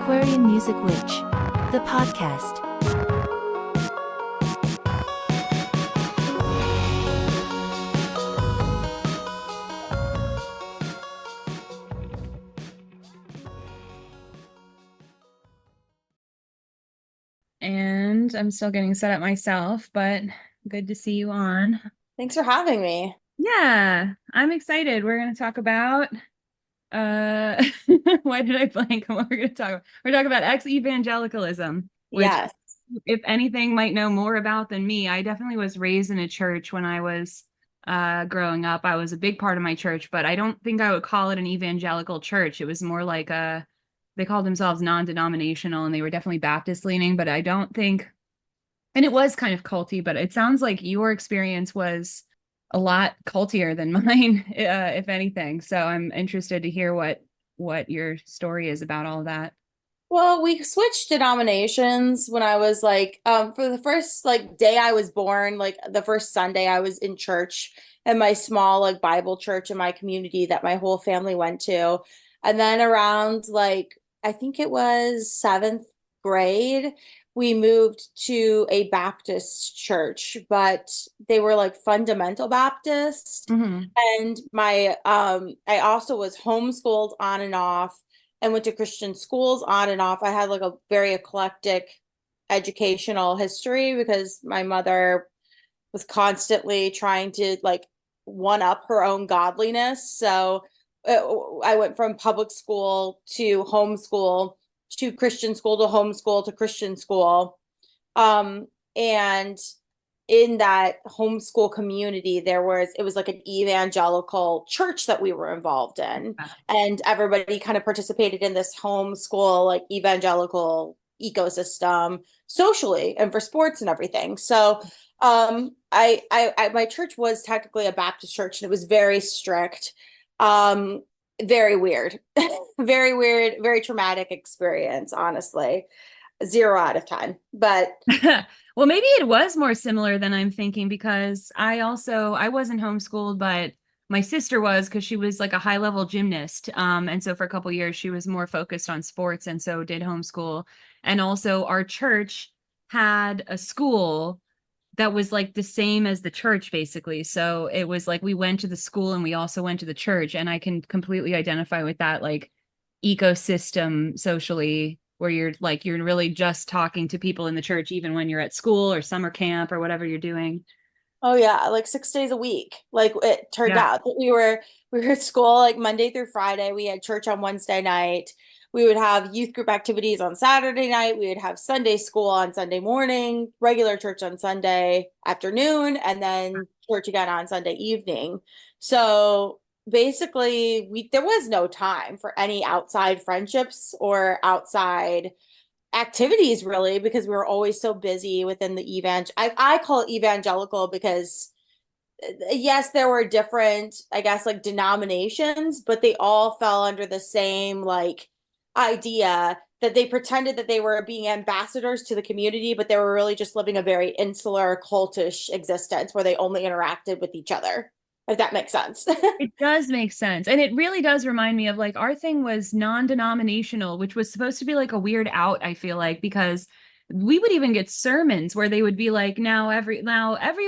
Aquarian Music Witch, the podcast. And I'm still getting set up myself, but good to see you on. Thanks for having me. Yeah, I'm excited. We're going to talk about why did I blank on what we're going to talk about? We're talking about ex-evangelicalism, which Yes. if anything might know more about than me. I definitely was raised in a church when I was growing up. I was a big part of my church, but I don't think I would call it an evangelical church. It was more like they called themselves non-denominational and they were definitely Baptist leaning, but I don't think, and it was kind of culty, but it sounds like your experience was a lot cultier than mine, if anything. So I'm interested to hear what your story is about all of that. Well, we switched denominations when I was for the first day I was born, like the first Sunday I was in church in my small Bible church in my community that my whole family went to. And then around I think it was seventh grade, we moved to a Baptist church, but they were fundamental Baptist. Mm-hmm. And my I also was homeschooled on and off and went to Christian schools on and off. I had a very eclectic educational history because my mother was constantly trying to one up her own godliness. So I went from public school to homeschool to Christian school to homeschool to Christian school. And in that homeschool community, it was like an evangelical church that we were involved in. And everybody kind of participated in this homeschool, evangelical ecosystem socially and for sports and everything. So my church was technically a Baptist church and it was very strict. Very weird, very weird, very traumatic experience, honestly. 0 out of 10, but Well, maybe it was more similar than I'm thinking because I wasn't homeschooled, but my sister was because she was like a high level gymnast. And so for a couple of years she was more focused on sports and so did homeschool. And also our church had a school that was like the same as the church basically. So it was like we went to the school and we also went to the church, and I can completely identify with that ecosystem socially where you're really just talking to people in the church even when you're at school or summer camp or whatever you're doing. oh yeah, 6 days a week. It turned Yeah. out we were at school Monday through Friday. We had church on Wednesday night. We would have youth group activities on Saturday night. We would have Sunday school on Sunday morning, regular church on Sunday afternoon, and then church again on Sunday evening. So basically, there was no time for any outside friendships or outside activities really because we were always so busy within the I call it evangelical because yes, there were different, I guess, denominations, but they all fell under the same idea that they pretended that they were being ambassadors to the community, but they were really just living a very insular, cultish existence where they only interacted with each other, if that makes sense. It does make sense. And it really does remind me of our thing was non-denominational, which was supposed to be like a weird out, I feel like, because we would even get sermons where they would be like, now every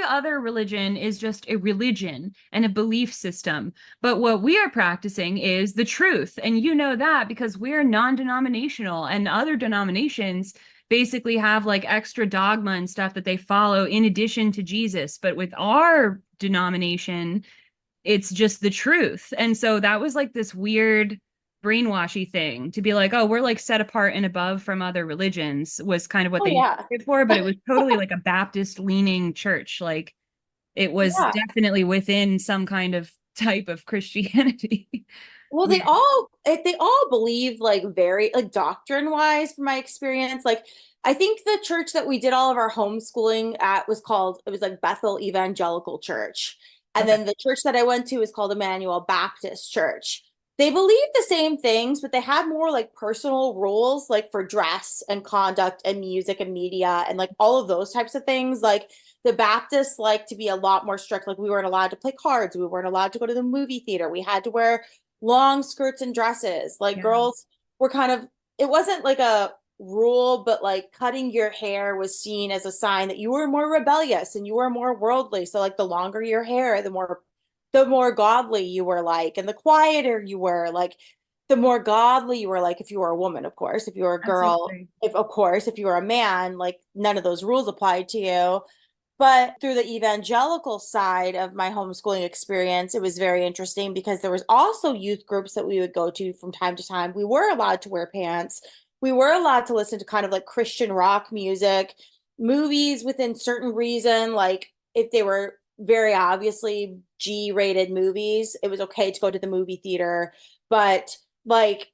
other religion is just a religion and a belief system. But what we are practicing is the truth. And you know that because we're non-denominational, and other denominations basically have extra dogma and stuff that they follow in addition to Jesus. But with our denomination, it's just the truth. And so that was this weird brainwashy thing to be like, oh, we're set apart and above from other religions was kind of what Oh they yeah. did for, but it was totally a Baptist leaning church. It was Yeah. definitely within some kind of type of Christianity. Well, they all believe very doctrine wise from my experience. I think the church that we did all of our homeschooling at was Bethel Evangelical Church. And Okay. then the church that I went to is called Emmanuel Baptist Church. They believe the same things, but they have more personal rules for dress and conduct and music and media and all of those types of things. The Baptists like to be a lot more strict. We weren't allowed to play cards. We weren't allowed to go to the movie theater. We had to wear long skirts and dresses. Yeah. Girls were kind of it wasn't like a rule, but like cutting your hair was seen as a sign that you were more rebellious and you were more worldly. So like the longer your hair, the more godly you were like, and the quieter you were, like the more godly you were, like if you were a woman, of course, if you were a That's so girl, great. if of course, if you were a man, like none of those rules applied to you. But through the evangelical side of my homeschooling experience, it was very interesting because there was also youth groups that we would go to from time to time. We were allowed to wear pants. We were allowed to listen to kind of like Christian rock music, movies within certain reason, like if they were very obviously G-rated movies, it was okay to go to the movie theater. But like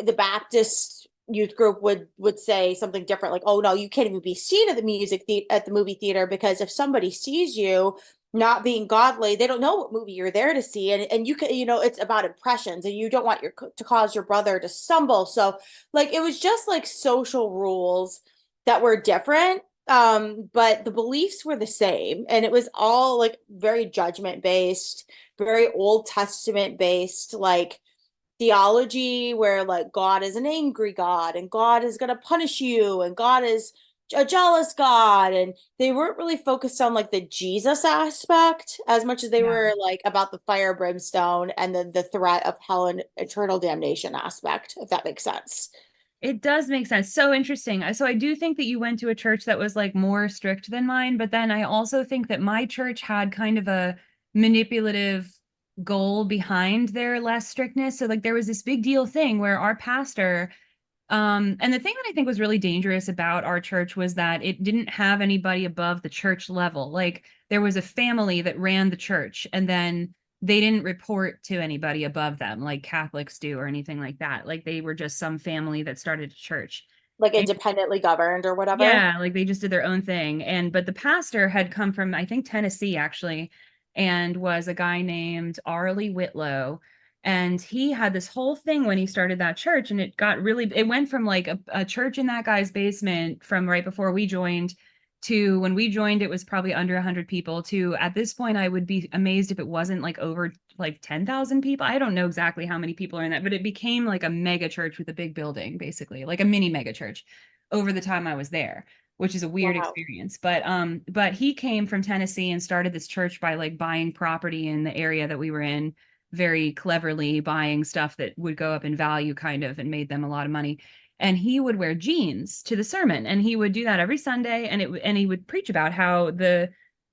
the Baptist youth group would say something different, like, oh no, you can't even be seen at at the movie theater, because if somebody sees you not being godly, they don't know what movie you're there to see. And you can, it's about impressions, and you don't want to cause your brother to stumble. So like it was just like social rules that were different, but the beliefs were the same, and it was all like very judgment based, very Old Testament based, like theology, where like God is an angry God and God is going to punish you and God is a jealous God. And they weren't really focused on like the Jesus aspect as much as they Yeah. were like about the fire, brimstone, and the threat of hell and eternal damnation aspect, if that makes sense. It does make sense. So interesting. So I do think that you went to a church that was like more strict than mine, but then I also think that my church had kind of a manipulative goal behind their less strictness. So like there was this big deal thing where our pastor, and the thing that I think was really dangerous about our church was that it didn't have anybody above the church level. Like there was a family that ran the church, and then they didn't report to anybody above them like Catholics do or anything like that. Like they were just some family that started a church. Like And independently governed or whatever. yeah, like they just did their own thing. And but the pastor had come from, I think, Tennessee actually, and was a guy named Arlie Whitlow. And he had this whole thing when he started that church, and it went from like a church in that guy's basement from right before we joined to when we joined, it was probably under 100 people to at this point, I would be amazed if it wasn't like over like 10,000 people. I don't know exactly how many people are in that, but it became like a mega church with a big building, basically, like a mini mega church over the time I was there, which is a weird Wow. experience. But he came from Tennessee and started this church by like buying property in the area that we were in, very cleverly buying stuff that would go up in value kind of, and made them a lot of money. And he would wear jeans to the sermon, and he would do that every Sunday, and he would preach about how the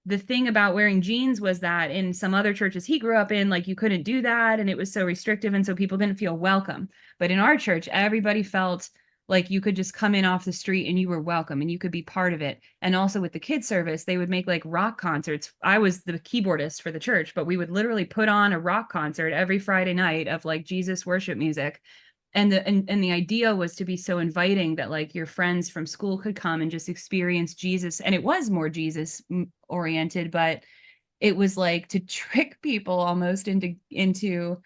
thing about wearing jeans was that in some other churches he grew up in, like you couldn't do that and it was so restrictive, and so people didn't feel welcome. But in our church, everybody felt like you could just come in off the street and you were welcome and you could be part of it. And also with the kids service, they would make like rock concerts. I was the keyboardist for the church, but we would literally put on a rock concert every Friday night of like Jesus worship music. And the idea was to be so inviting that like your friends from school could come and just experience Jesus. And it was more Jesus oriented, but it was like to trick people almost into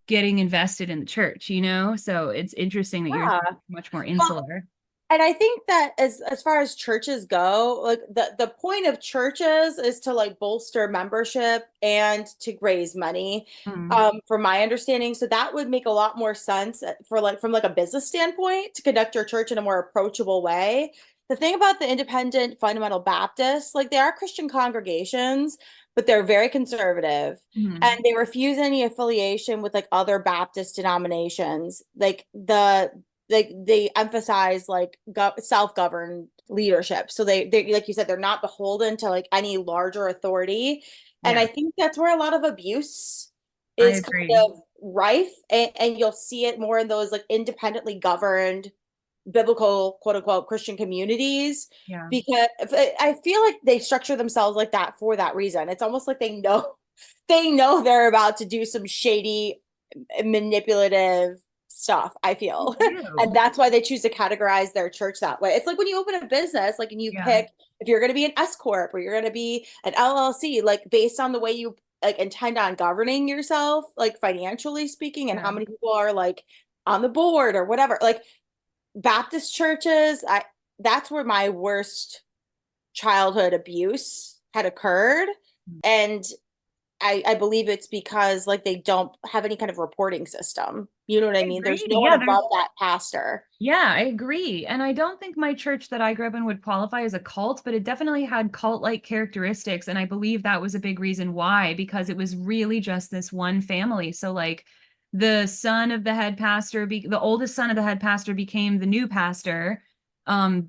getting invested in the church, you know? So it's interesting that yours Yeah. is much more Well, insular. and I think that as far as churches go, like the point of churches is to like bolster membership and to raise money, Mm. from my understanding. So that would make a lot more sense for like from like a business standpoint to conduct your church in a more approachable way. The thing about the independent fundamental Baptists, like they are Christian congregations, but they're very conservative, and Mhm. they refuse any affiliation with like other Baptist denominations. Like they emphasize like self-governed leadership, so they like you said, they're not beholden to like any larger authority. And Yeah, I think that's where a lot of abuse I is agree. kind of rife, and you'll see it more in those like independently governed biblical quote unquote Christian communities, Yeah. because I feel like they structure themselves like that for that reason. It's almost like they know they're about to do some shady, manipulative stuff, I They feel. And do. that's why they choose to categorize their church that way. It's like when you open a business, like, and you Yeah. pick if you're going to be an S corp or you're going to be an LLC, like based on the way you like intend on governing yourself, like financially speaking, and Yeah. how many people are like on the board or whatever. Like Baptist churches, that's where my worst childhood abuse had occurred. And I believe it's because like they don't have any kind of reporting system. You know what I I mean? agree. There's no one Yeah, there's above that pastor. Yeah, I agree. And I don't think my church that I grew up in would qualify as a cult, but it definitely had cult-like characteristics. And I believe that was a big reason why, because it was really just this one family. So like the son of the head pastor, the oldest son of the head pastor became the new pastor,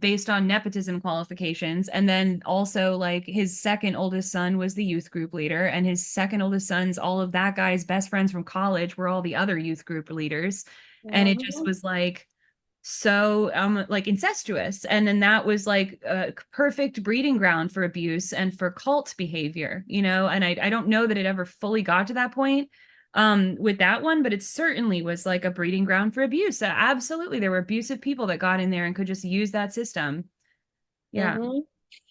based on nepotism qualifications. And then also like his second oldest son was the youth group leader, and his second oldest son's, all of that guy's best friends from college were all the other youth group leaders. And it just Mhm. was like like incestuous, and then that was like a perfect breeding ground for abuse and for cult behavior, and I don't know that it ever fully got to that point with that one, but it certainly was like a breeding ground for abuse. Absolutely, there were abusive people that got in there and could just use that system. Yeah. Mhm.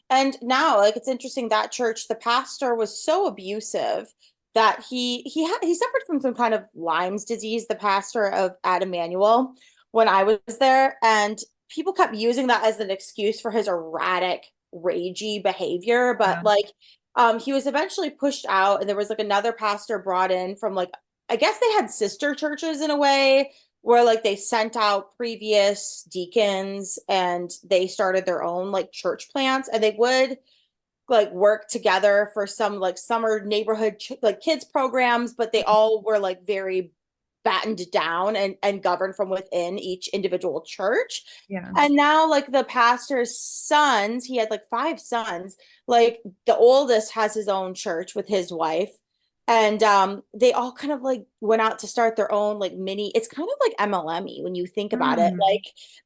And now, like it's interesting that church, the pastor was so abusive that he suffered from some kind of Lyme's disease, the pastor of at Emmanuel when I was there, and people kept using that as an excuse for his erratic, ragey behavior. Yeah. But like, he was eventually pushed out, and there was like another pastor brought in from like I guess they had sister churches in a way where like they sent out previous deacons and they started their own like church plants, and they would like work together for some like summer neighborhood like kids programs, but they all were like very battened down and governed from within each individual church. Yeah. And now like the pastor's sons, he had like five sons, like the oldest has his own church with his wife, and they all kind of like went out to start their own like mini, it's kind of like MLM-y when you think about it, Mm.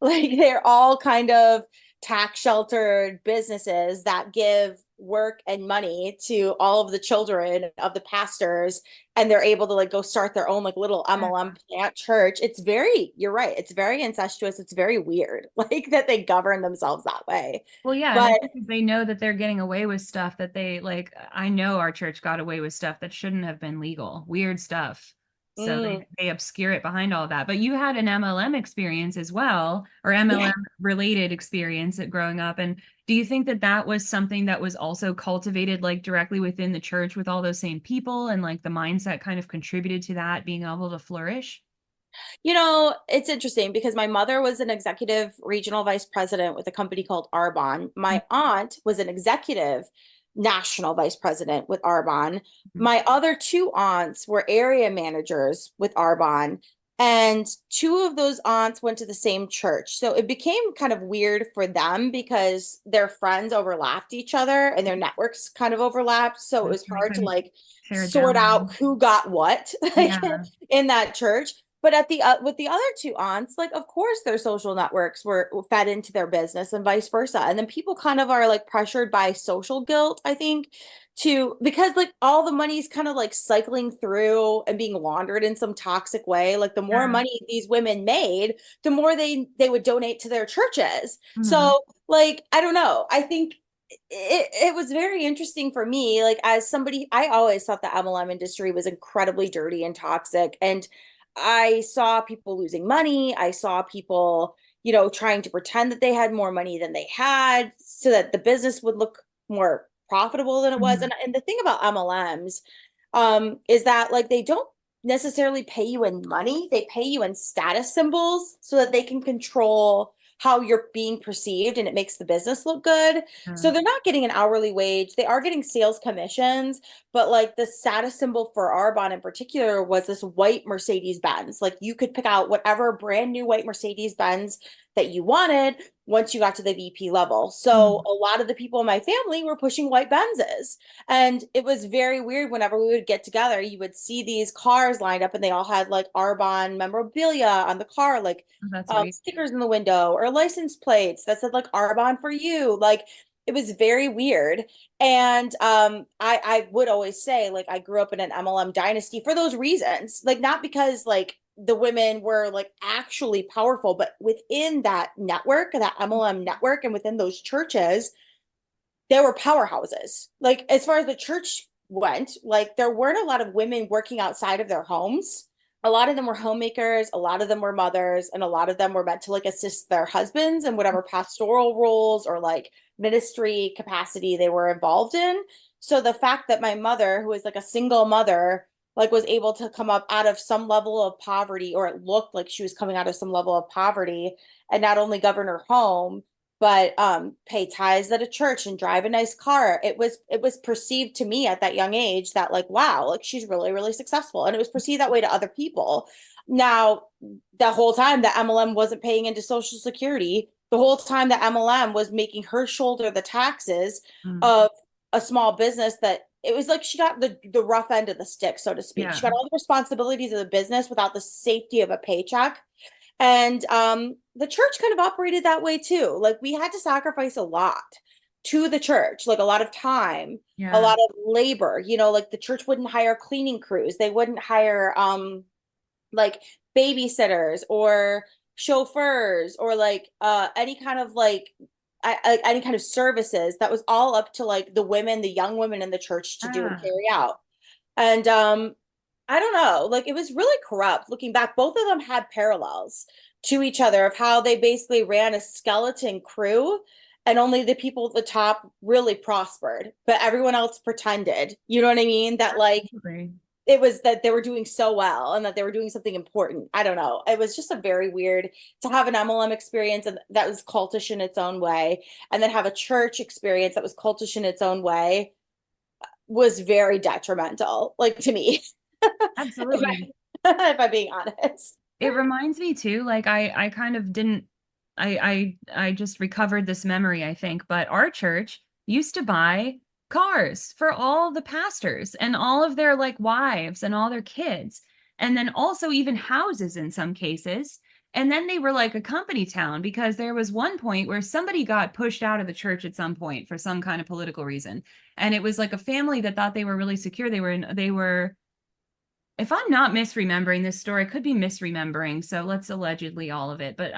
like they're all kind of tax sheltered businesses that give work and money to all of the children of the pastors, and they're able to like go start their own like little MLM plant church. It's very, you're right, it's very incestuous, it's very weird like that they govern themselves that way. Well, yeah, and I But think if they know that they're getting away with stuff that they like, I know our church got away with stuff that shouldn't have been legal, weird stuff. So mm, they obscure it behind all that. But you had an MLM experience as well, or MLM yeah. related experience at growing up. And do you think that that was something that was also cultivated like directly within the church with all those same people, and like the mindset kind of contributed to that being able to flourish? You know, it's interesting because my mother was an executive regional vice president with a company called Arbonne. My aunt was an executive national vice president with Arbonne. Mhm. My other two aunts were area managers with Arbonne. And two of those aunts went to the same church. So it became kind of weird for them because their friends overlapped each other and their networks kind of overlapped. So it was They hard to couldn't like share a sort down. out who got what like Yeah. in that church. But at the with the other two aunts, like of course their social networks were fed into their business and vice versa. And then people kind of are like pressured by social guilt, I think, to because like all the money's kind of like cycling through and being laundered in some toxic way. Like the more Yeah. money these women made, the more they would donate to their churches. Mhm. So like I don't know. I think it was very interesting for me. Like as somebody, I always thought the MLM industry was incredibly dirty and toxic. And I saw people losing money. I saw people, trying to pretend that they had more money than they had so that the business would look more profitable than it was. Mhm. And the thing about MLMs is that like they don't necessarily pay you in money, they pay you in status symbols so that they can control how you're being perceived and it makes the business look good. Yeah. So they're not getting an hourly wage. They are getting sales commissions, but like the status symbol for Arbonne in particular was this white Mercedes Benz. Like you could pick out whatever brand new white Mercedes Benz that you wanted once you got to the VP level. So Mhm. a lot of the people in my family were pushing white Benzes. And it was very weird whenever we would get together, you would see these cars lined up and they all had like Arbonne memorabilia on the car, like That's right. stickers in the window or license plates that said like Arbonne for you. Like it was very weird. And I would always say like I grew up in an MLM dynasty for those reasons. Like not because like the women were like actually powerful, but within that network, that MLM network, and within those churches, there were powerhouses. Like as far as the church went, like there weren't a lot of women working outside of their homes. A lot of them were homemakers, a lot of them were mothers, and a lot of them were meant to like assist their husbands in whatever pastoral roles or like ministry capacity they were involved in. So the fact that my mother, who is like a single mother, like was able to come up out of some level of poverty, or it looked like she was coming out of some level of poverty, and not only govern her home, but pay tithes at a church and drive a nice car. It was perceived to me at that young age that like, wow, like she's really, really successful. And it was perceived that way to other people. Now, the whole time that MLM wasn't paying into Social Security, the whole time that MLM was making her shoulder the taxes Mm. of a small business, that it was like she got the rough end of the stick, so to speak. She Yeah. got all the responsibilities of the business without the safety of a paycheck. And the church kind of operated that way too. Like we had to sacrifice a lot to the church, like a lot of time, a Yeah. lot of labor. Like the church wouldn't hire cleaning crews. They wouldn't hire like babysitters or chauffeurs or like any kind of like any kind of services. That was all up to like the young women in the church to do and Ah, carry out. And I don't know, like it was really corrupt looking back. Both of them had parallels to each other of how they basically ran a skeleton crew, and only the people at the top really prospered, but everyone else pretended, you know what I mean? That like absolutely. it was that they were doing so well and that they were doing something important. I don't know. It was just a very weird to have an MLM experience and that was cultish in its own way, and then have a church experience that was cultish in its own way, was very detrimental, like to me. if Absolutely. if I'm being honest. It reminds me too, like I kind of didn't I just recovered this memory, I think, but our church used to buy cars for all the pastors and all of their like wives and all their kids, and then also even houses in some cases. And then they were like a company town because there was one point where somebody got pushed out of the church at some point for some kind of political reason. And it was like a family that thought they were really secure. They were, if I'm not misremembering this story, I could be misremembering. So let's allegedly all of it. But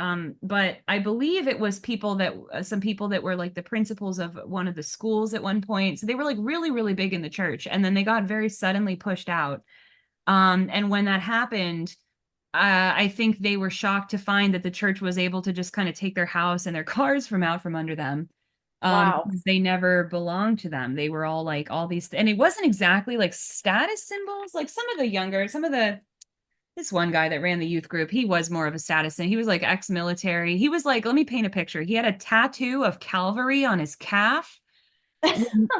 I believe it was people that some people that were like the principals of one of the schools at one point. So they were like really, really big in the church, and then they got very suddenly pushed out. And when that happened, I think they were shocked to find that the church was able to just kind of take their house and their cars from out from under them. Wow. Because they never belonged to them. They were all like all these, and it wasn't exactly like status symbols. Like some of the, this one guy that ran the youth group, he was more of a status symbol. He was like ex-military. He was like, let me paint a picture. He had a tattoo of Calvary on his calf.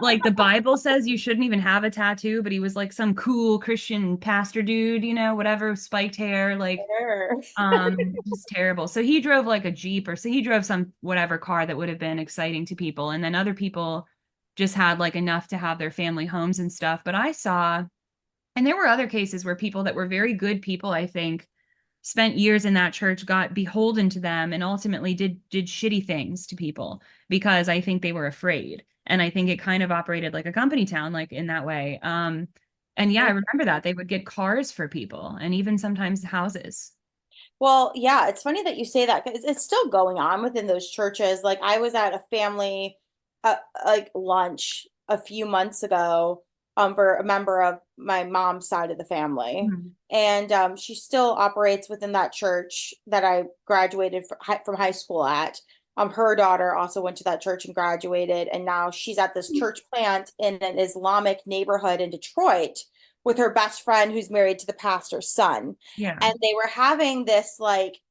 Like the Bible says you shouldn't even have a tattoo, but he was like some cool Christian pastor dude, whatever, spiked hair, like Sure. just terrible. So he drove like a Jeep, or so he drove some whatever car that would have been exciting to people. And then other people just had like enough to have their family homes and stuff. But I saw, and there were other cases where people that were very good people, I think, spent years in that church, got beholden to them, and ultimately did shitty things to people because I think they were afraid. And I think it kind of operated like a company town, like in that way. And yeah, I remember that they would get cars for people and even sometimes houses. Well, yeah, it's funny that you say that because it's still going on within those churches. Like I was at a family like lunch a few months ago for a member of my mom's side of the family. Mhm. And she still operates within that church that I graduated from high school at. Her daughter also went to that church and graduated, and now she's at this church plant in an Islamic neighborhood in Detroit with her best friend who's married to the pastor's son. Yeah. And they were having this like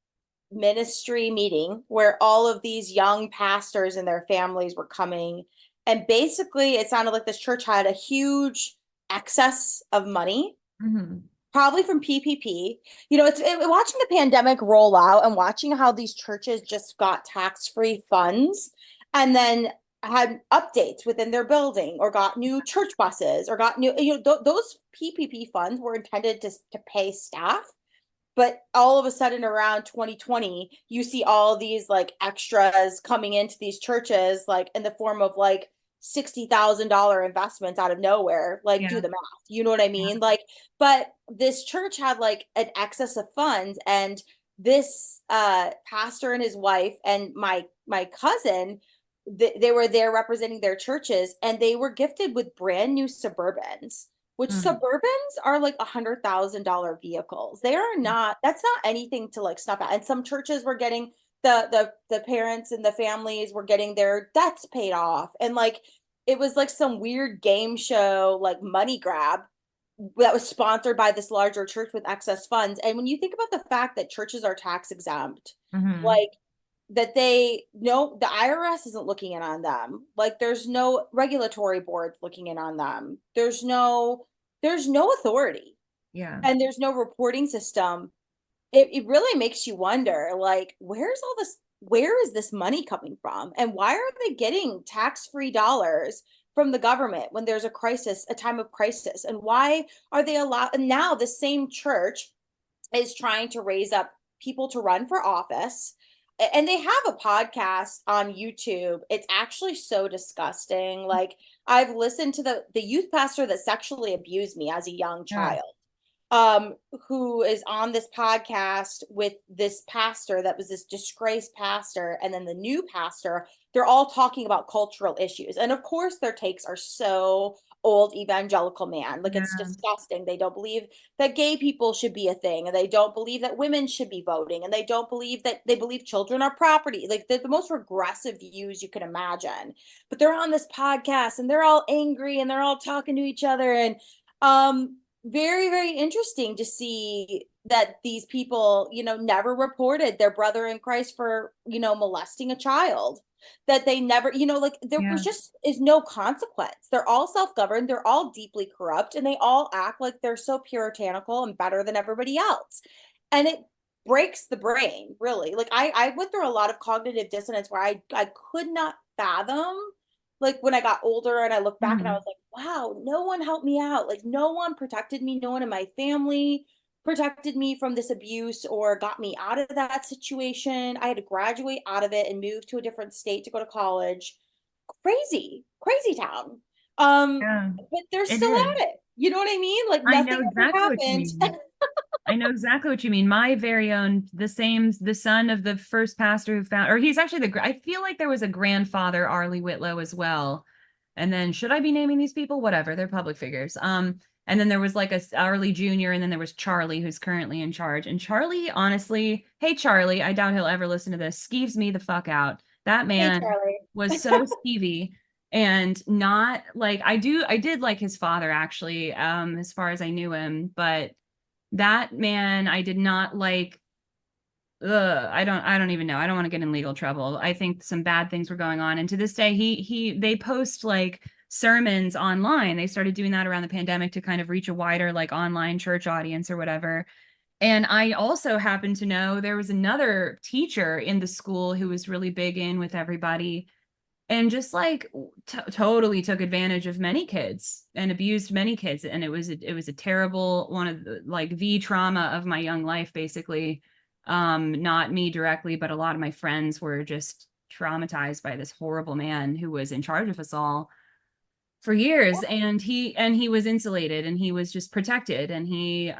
ministry meeting where all of these young pastors and their families were coming. And basically, it sounded like this church had a huge excess of money, Mhm. probably from PPP. Watching the pandemic roll out and watching how these churches just got tax-free funds and then had updates within their building or got new church buses or got new, those PPP funds were intended to pay staff. But all of a sudden around 2020, you see all these like extras coming into these churches, like in the form of like $60,000 investments out of nowhere. Like, do Yeah. the math. You know what I Yeah. mean? Like, but this church had like an excess of funds, and this pastor and his wife and my cousin, they were there representing their churches, and they were gifted with brand new Suburbans, which Mm. Suburbans are like $100,000 vehicles. They are not, that's not anything to like snuff at. And some churches were getting the parents and the families were getting their debts paid off. And like it was like some weird game show, like money grab that was sponsored by this larger church with excess funds. And when you think about the fact that churches are tax exempt, Mhm. like that they no the IRS isn't looking in on them. Like there's no regulatory boards looking in on them. There's no authority Yeah. and there's no reporting system. It really makes you wonder, like, where is this money coming from? And why are they getting tax-free dollars from the government when there's a crisis, a time of crisis? And why are they allowed? And now the same church is trying to raise up people to run for office. And they have a podcast on YouTube. It's actually so disgusting. Like I've listened to the youth pastor that sexually abused me as a young Yeah. child, who is on this podcast with this pastor that was this disgraced pastor, and then the new pastor. They're all talking about cultural issues. And of course, their takes are so old evangelical man. Like it's Yeah. disgusting. They don't believe that gay people should be a thing, and they don't believe that women should be voting, and they don't believe that they believe children are property. Like the most regressive views you can imagine. But they're on this podcast and they're all angry and they're all talking to each other. And very, very interesting to see that these people, never reported their brother in Christ for, molesting a child. That they never, like there was Yeah. just is no consequence. They're all self-governed, they're all deeply corrupt, and they all act like they're so puritanical and better than everybody else. And it breaks the brain, really. Like I went through a lot of cognitive dissonance where I could not fathom, like when I got older and I look back and I Mhm. was like, wow, no one helped me out. Like no one protected me. No one in my family protected me from this abuse or got me out of that situation. I had to graduate out of it and move to a different state to go to college. Crazy, crazy town. Yeah. But they're It still is. at it. You know what I mean? Like I know nothing ever exactly what you happened. mean. I know exactly what you mean. My very own, the son of the first pastor who found, or he's actually I feel like there was a grandfather, Arlie Whitlow, as well. And then, should I be naming these people? Whatever, they're public figures. And then there was like a Arlie Jr., and then there was Charlie, who's currently in charge. And Charlie, honestly, hey, Charlie, I doubt he'll ever listen to this, skeeves me the fuck out. That Hey, man Charlie. was so skeevy and not like I did like his father actually, as far as I knew him, but that man I did not like. I don't even know. I don't want to get in legal trouble. I think some bad things were going on. And to this day, they post like sermons online. They started doing that around the pandemic to kind of reach a wider like online church audience or whatever. And I also happen to know there was another teacher in the school who was really big in with everybody and just like totally took advantage of many kids and abused many kids. And it was a terrible one of the like the trauma of my young life, basically. Not me directly, but a lot of my friends were just traumatized by this horrible man who was in charge of us all for years. And he was insulated and he was just protected. And he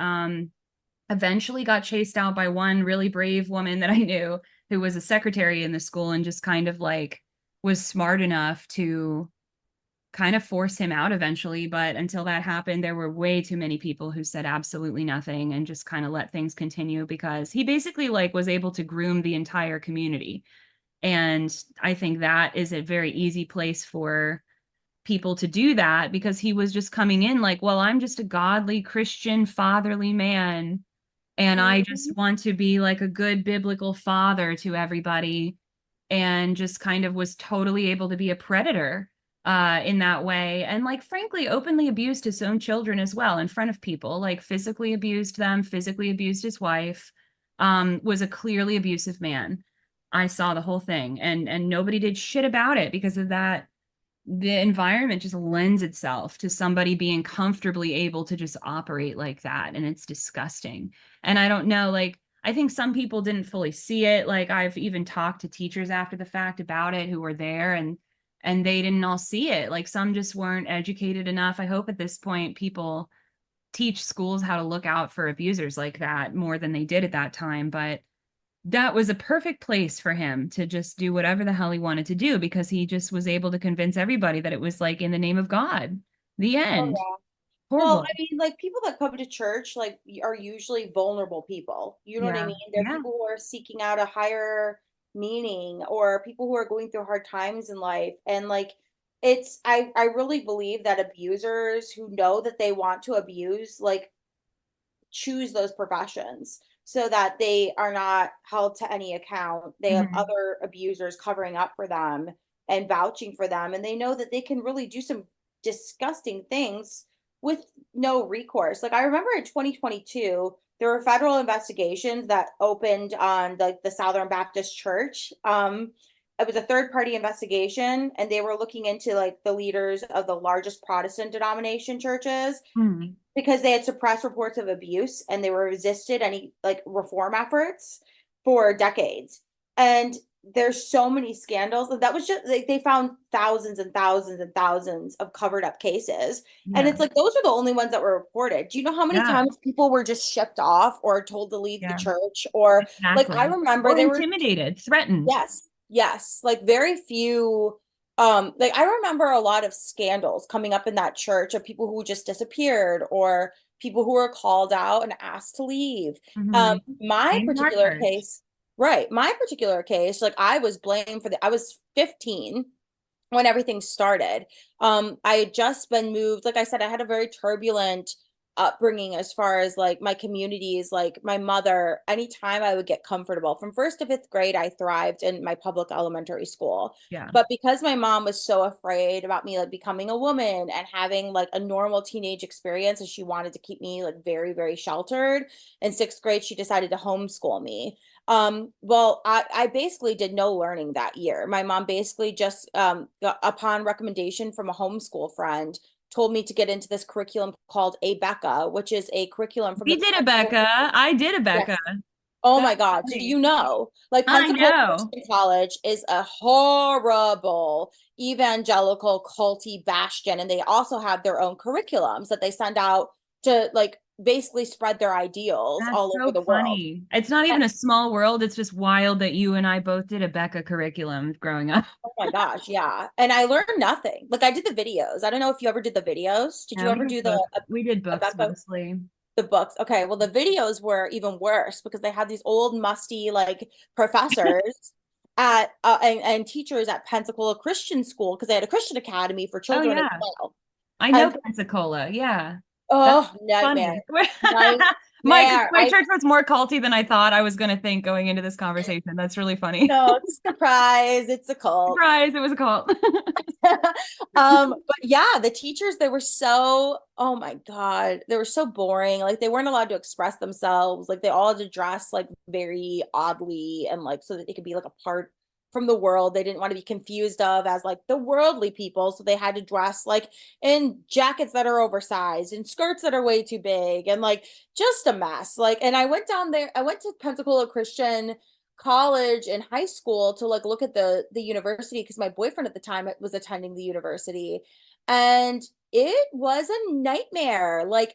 eventually got chased out by one really brave woman that I knew who was a secretary in the school and just kind of like was smart enough to kind of force him out eventually. But until that happened, there were way too many people who said absolutely nothing and just kind of let things continue because he basically like was able to groom the entire community. And I think that is a very easy place for people to do that because he was just coming in like, well, I'm just a godly Christian fatherly man and I Mhm. just want to be like a good biblical father to everybody and just kind of was totally able to be a predator in that way and like frankly openly abused his own children as well in front of people, like physically abused them, physically abused his wife, was a clearly abusive man. I saw the whole thing and nobody did shit about it because of that. The environment just lends itself to somebody being comfortably able to just operate like that, and it's disgusting. And I don't know, like I think some people didn't fully see it. Like I've even talked to teachers after the fact about it who were there and they didn't all see it. Like some just weren't educated enough. I hope at this point people teach schools how to look out for abusers like that more than they did at that time, but that was a perfect place for him to just do whatever the hell he wanted to do because he just was able to convince everybody that it was like in the name of God. The Oh end. yeah. Well, Horrible. I mean, like people that come to church, like are usually vulnerable people. You know what I Yeah. mean? They're Yeah. people who are seeking out a higher meaning or people who are going through hard times in life. And like I really believe that abusers who know that they want to abuse, like, choose those professions so that they are not held to any account. They have Mhm. other abusers covering up for them and vouching for them, and they know that they can really do some disgusting things with no recourse. Like, I remember in 2022, there were federal investigations that opened on the Southern Baptist Church. It was a third party investigation, and they were looking into like the leaders of the largest Protestant denomination churches Mhm. because they had suppressed reports of abuse and they were resisted any like reform efforts for decades. And there's so many scandals. That was just like they found thousands and thousands and thousands of covered up cases. And Yeah. it's like those are the only ones that were reported. Do you know how many Yeah. times people were just shipped off or told to leave the Yeah. church? Or like I Exactly. remember Or there were intimidated, threatened. yes, yes, like very few like I remember a lot of scandals coming up in that church of people who just disappeared or people who were called out and asked to leave. Mhm. My Same in our particular church. case, right, my particular case, like I was blamed for the I was 15 when everything started. I had just been moved. Like I said, I had a very turbulent upbringing as far as like my communities, like my mother, anytime I would get comfortable from first to fifth grade, I thrived in my public elementary school. Yeah. But because my mom was so afraid about me like becoming a woman and having like a normal teenage experience, and she wanted to keep me like very, very sheltered, in sixth grade, she decided to homeschool me. Well, I basically did no learning that year. My mom basically just, upon recommendation from a homeschool friend, told me to get into this curriculum called Abeka, which is a curriculum from We the did Pensacola. Abeka. I did Abeka. Yes. Oh That's my God. So funny. like I Pensacola know. Christian College is a horrible evangelical culty bastion, and they also have their own curriculums that they send out to like basically spread their ideals That's all over so the world. funny. It's not even a small world. It's just wild that you and I both did Abeka curriculum growing up. Oh my gosh, yeah. And I learned nothing. Like I did the videos. I don't know if you ever did the videos. Did you Yeah, we ever did do books. We did books Abeka, mostly. the books? Okay, well the videos were even worse because they had these old musty like professors at and teachers at Pensacola Christian School because they had a Christian academy for Oh children as yeah. well. I know And Pensacola. Yeah. That's oh, nightmare. funny. Nightmare. My church was more culty than I thought I was going to think going into this conversation. That's really funny. No, surprise, it's a cult. Surprise, it was a cult. But yeah, the teachers, they were so, oh my God, they were so boring. Like they weren't allowed to express themselves. Like they all had to dress like very oddly and like so that they could be like apart from the world. They didn't want to be confused of as like the worldly people. So they had to dress like in jackets that are oversized and skirts that are way too big and like just a mess. Like, and I went down there, I went to Pensacola Christian college and high school to like look at the university because my boyfriend at the time was attending the university, and it was a nightmare. Like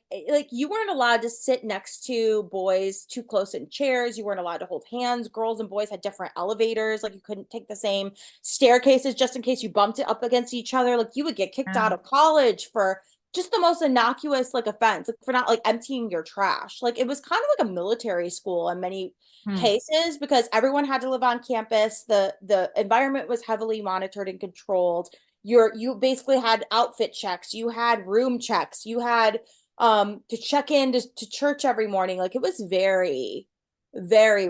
you weren't allowed to sit next to boys too close in chairs. You weren't allowed to hold hands. Girls and boys had different elevators. Like you couldn't take the same staircases just in case you bumped it up against each other. Like you would get kicked Yeah. out of college for just the most innocuous like offense, like for not like emptying your trash. Like it was kind of like a military school in many Hmm. cases because everyone had to live on campus. The environment was heavily monitored and controlled. You basically had outfit checks, you had room checks, you had to check in to church every morning. Like it was very, very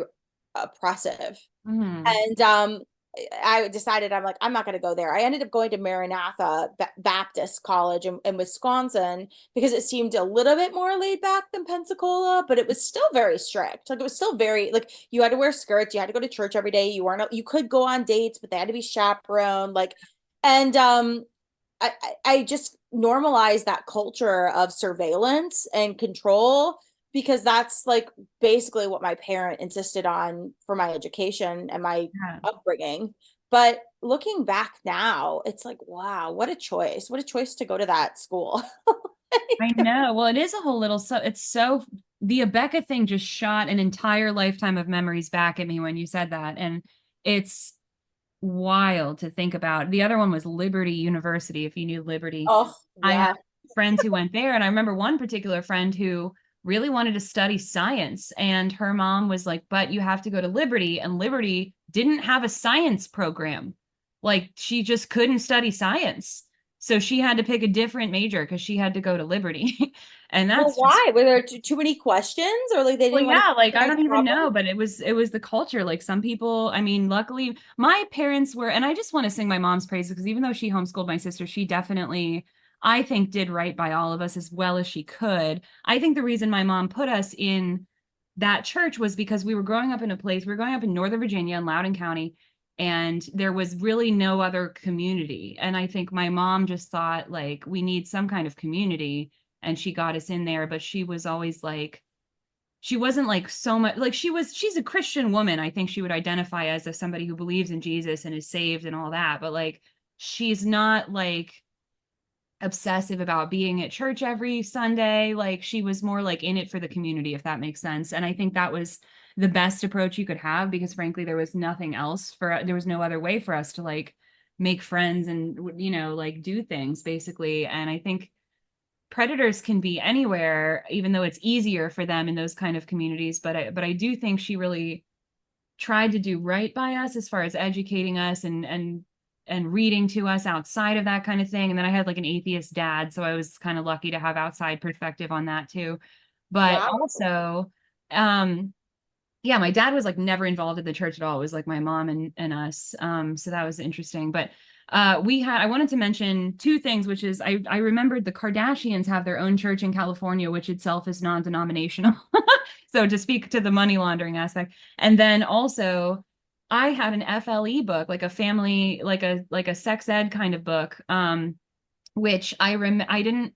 oppressive. Mhm. And I decided I'm like, I'm not going to go there. I ended up going to Maranatha Baptist College in Wisconsin because it seemed a little bit more laid back than Pensacola, but it was still very strict. Like it was still very like you had to wear skirts, you had to go to church every day. You could go on dates, but they had to be chaperoned. Like, and I just normalized that culture of surveillance and control because that's like basically what my parent insisted on for my education and my Yeah. upbringing. But looking back now, it's like, wow, what a choice. What a choice to go to that school. I know. Well, it is a whole little so it's so the Abeka thing just shot an entire lifetime of memories back at me when you said that. And it's wild to think about. The other one was Liberty University, if you knew Liberty. Oh, I have yeah. friends who went there, and I remember one particular friend who really wanted to study science, and her mom was like, "But you have to go to Liberty," and Liberty didn't have a science program. like she just couldn't study science. So she had to pick a different major because she had to go to Liberty. And Well, that's just, why? Were there too many questions, or like they well, didn't want yeah, to like I solve don't even problems? know, but it was the culture. Like some people, I mean, luckily my parents were, and I just want to sing my mom's praises because even though she homeschooled my sister, she definitely, I think, did right by all of us as well as she could. I think the reason my mom put us in that church was because we were growing up in a place, we were growing up in Northern Virginia in Loudoun County, and there was really no other community. And I think my mom just thought like we need some kind of community, and she got us in there, but she was always like, she wasn't like so much like she's a Christian woman. I think she would identify as somebody who believes in Jesus and is saved and all that, but like she's not like obsessive about being at church every Sunday. Like she was more like in it for the community, if that makes sense. And I think that was the best approach you could have because frankly there was nothing else for, there was no other way for us to like make friends and like do things basically. And I think predators can be anywhere, even though it's easier for them in those kind of communities. But I do think she really tried to do right by us as far as educating us and reading to us outside of that kind of thing. And then I had like an atheist dad, so I was kind of lucky to have outside perspective on that too. But Wow. also, yeah, my dad was like never involved in the church at all. It was like my mom and us. So that was interesting. But I wanted to mention two things, which is I remembered the Kardashians have their own church in California, which itself is non-denominational. So to speak to the money laundering aspect. And then also I had an FLE book, like a family, like a sex ed kind of book, which it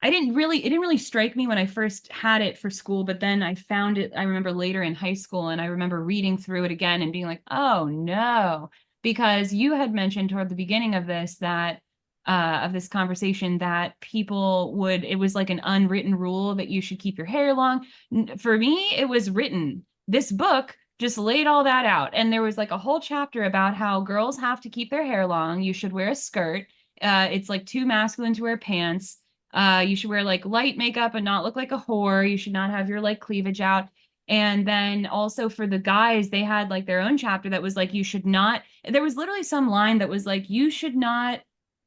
didn't really strike me when I first had it for school, but then I found it, I remember later in high school, and I remember reading through it again and being like, oh no, because you had mentioned toward the beginning of this that of this conversation that people would, it was like an unwritten rule that you should keep your hair long. For me, it was written. This book just laid all that out. And there was like a whole chapter about how girls have to keep their hair long. You should wear a skirt. It's like too masculine to wear pants. You should wear like light makeup and not look like a whore. You should not have your like cleavage out. And then also for the guys, they had like their own chapter that was like, you should not, there was literally some line that was like, you should not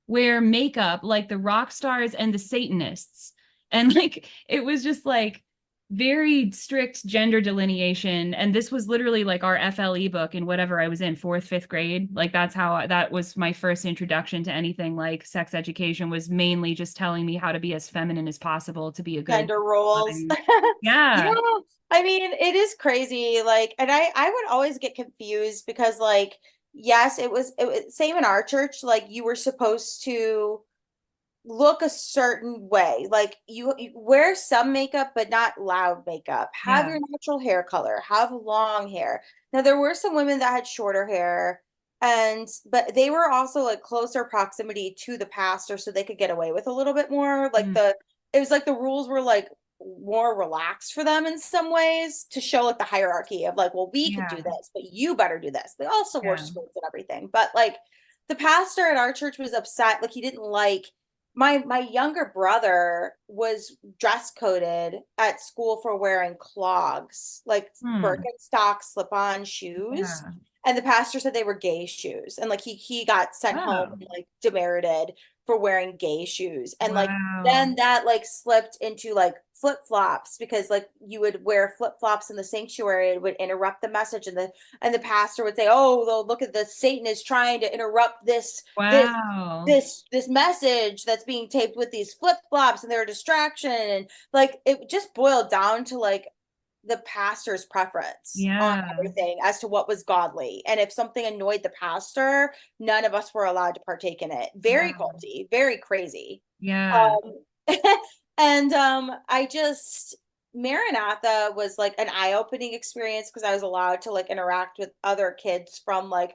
wear makeup like the rock stars and the Satanists. And like, it was just like very strict gender delineation. And this was literally like our FLE book in whatever I was in, fourth, fifth grade. Like that's how that was my first introduction to anything like sex education, was mainly just telling me how to be as feminine as possible to be a good, Gender roles. loving. Yeah. Yeah. I mean, it is crazy. Like, and I would always get confused because like, yes, it was same in our church. Like you were supposed to look a certain way. Like you wear some makeup, but not loud makeup. Have Yeah. your natural hair color, have long hair. Now there were some women that had shorter hair, and but they were also like closer proximity to the pastor, so they could get away with a little bit more. Like Mm. it was like the rules were like more relaxed for them in some ways to show like the hierarchy of like, well, we could do Yeah. this, but you better do this. They also wore Yeah. skirts and everything, but like the pastor at our church was upset. Like he didn't like my younger brother was dress coded at school for wearing clogs, like Hmm. Birkenstock slip-on shoes. Yeah. And the pastor said they were gay shoes. And like he got sent home Oh, and like demerited for wearing gay shoes. And like wow. then that like slipped into like flip-flops because like you would wear flip-flops in the sanctuary. It would interrupt the message, and the pastor would say, oh, look at the Satan is trying to interrupt this Wow. this message that's being taped with these flip-flops, and they're a distraction. And like it just boiled down to like the pastor's preference on Yeah. everything as to what was godly. And if something annoyed the pastor, none of us were allowed to partake in it. Very Wow. culty, very crazy. Yeah. um and I just, Maranatha was like an eye-opening experience because I was allowed to like interact with other kids from like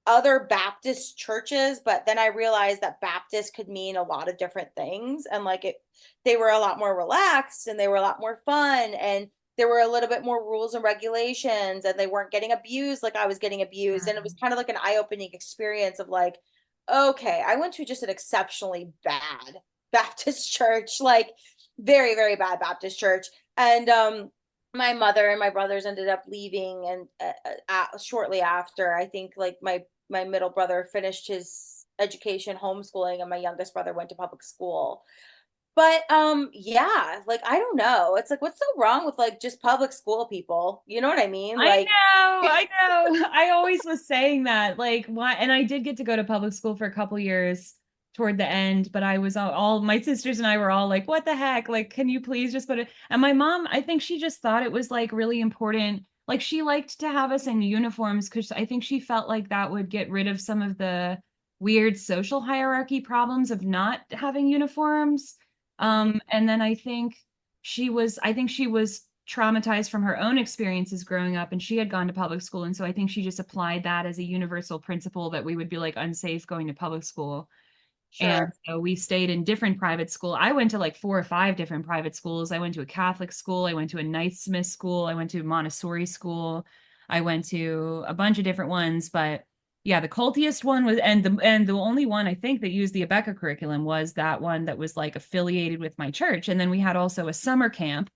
other Baptist churches, but then I realized that Baptist could mean a lot of different things. And like they were a lot more relaxed and they were a lot more fun. And there were a little bit more rules and regulations, and they weren't getting abused like I was getting abused. And it was kind of like an eye-opening experience of like, okay, I went to just an exceptionally bad Baptist church, like very, very bad Baptist church. And my mother and my brothers ended up leaving, and shortly after, I think like my my middle brother finished his education homeschooling, and my youngest brother went to public school. But yeah, like I don't know. It's like what's so wrong with like just public school people? You know what I mean? I Like know, I know. I always was saying that, like, why? And I did get to go to public school for a couple years toward the end, but I was all my sisters and I were all like, what the heck? Like, can you please just put it? And my mom, I think she just thought it was like really important. Like, she liked to have us in uniforms because I think she felt like that would get rid of some of the weird social hierarchy problems of not having uniforms. Mhm. And then I think she was traumatized from her own experiences growing up, and she had gone to public school. And so I think she just applied that as a universal principle that we would be like unsafe going to public school. And Sure. so we stayed in different private school. I went to like 4 or 5 different private schools. I went to a Catholic school. I went to a Naismith school. I went to a Montessori school. I went to a bunch of different ones, but yeah, the cultiest one was, and the only one I think that used the Abeka curriculum was that one that was like affiliated with my church. And then we had also a summer camp.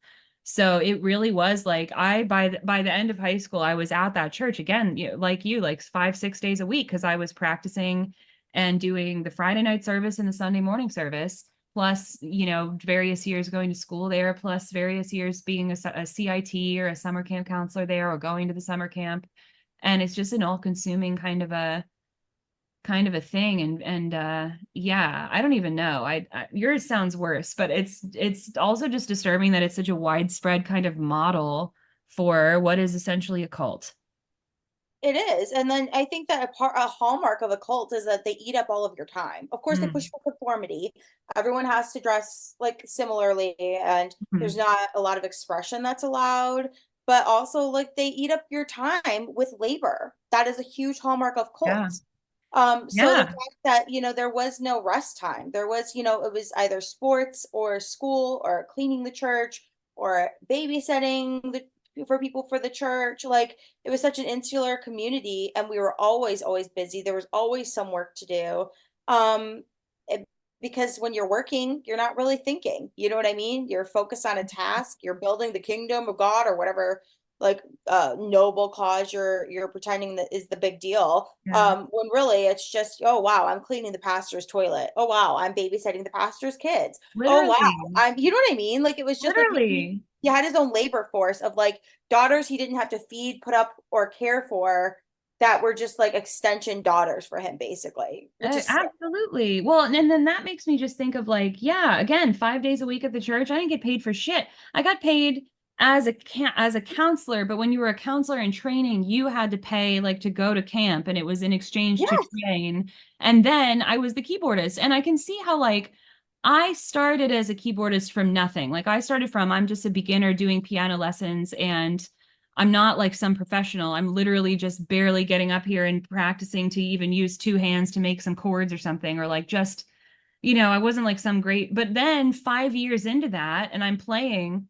So it really was like by the end of high school, I was at that church again, like you, like 5, 6 days a week, because I was practicing and doing the Friday night service and the Sunday morning service, plus, various years going to school there, plus various years being a CIT or a summer camp counselor there or going to the summer camp. And it's just an all-consuming kind of a thing. And yeah, I don't even know. Yours sounds worse, but it's also just disturbing that it's such a widespread kind of model for what is essentially a cult. It is. And then I think that a hallmark of a cult is that they eat up all of your time. Of course, they push Mm. for conformity. Everyone has to dress like similarly, and there's Mhm. not a lot of expression that's allowed. But also, like, they eat up your time with labor. That is a huge hallmark of Yeah. cults. So the Yeah. fact that, there was no rest time, there was, it was either sports or school or cleaning the church or babysitting for people for the church. Like, it was such an insular community, and we were always busy. There was always some work to do. Um, it- because when you're working, you're not really thinking. You know what I mean? You're focused on a task. You're building the kingdom of God or whatever, like noble cause you're pretending that is the big deal. Yeah. When really it's just, oh wow, I'm cleaning the pastor's toilet. Oh wow, I'm babysitting the pastor's kids. Oh wow, Literally. you know what I mean? Like it was just like Literally. he had his own labor force of like daughters he didn't have to feed, put up, or care for, that were just like extension daughters for him, basically, which is sick. Absolutely. Well, and then that makes me just think of like, yeah, again, 5 days a week at the church. I didn't get paid for shit. I got paid as a counselor, but when you were a counselor in training, you had to pay like to go to camp, and it was in exchange to Yes. train. And then I was the keyboardist, and I can see how like I started as a keyboardist from nothing. Like I'm just a beginner doing piano lessons, and I'm not like some professional. I'm literally just barely getting up here and practicing to even use 2 hands to make some chords or something, or like just, I wasn't like some great, but then 5 years into that, and I'm playing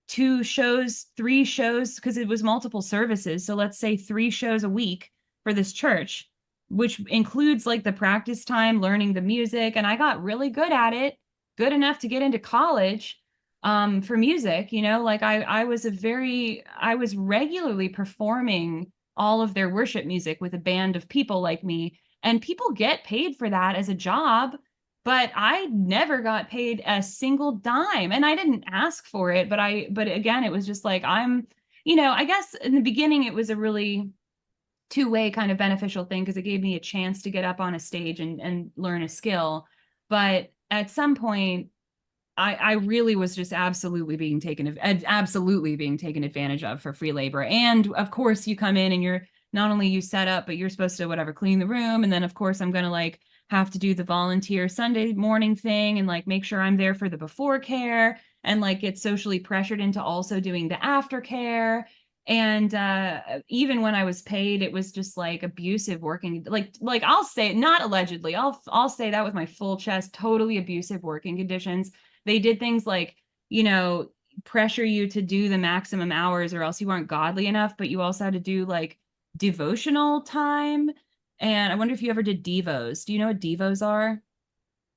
2 shows, 3 shows, because it was multiple services. So let's say 3 shows a week for this church, which includes like the practice time, learning the music. And I got really good at it, good enough to get into college for music. Like I was regularly performing all of their worship music with a band of people like me. And people get paid for that as a job, but I never got paid a single dime, and I didn't ask for it. But again, it was just like I guess in the beginning it was a really two-way kind of beneficial thing because it gave me a chance to get up on a stage and learn a skill. But at some point, I really was just absolutely being taken advantage of for free labor. And of course, you come in and you're not only you set up, but you're supposed to whatever clean the room. And then of course, I'm gonna like have to do the volunteer Sunday morning thing and like make sure I'm there for the before care and like get socially pressured into also doing the aftercare. And even when I was paid, it was just like abusive working, like I'll say, not allegedly, I'll say that with my full chest, totally abusive working conditions. They did things like, you know, pressure you to do the maximum hours or else you weren't godly enough, but you also had to do like devotional time. And I wonder if you ever did devos. Do you know what devos are?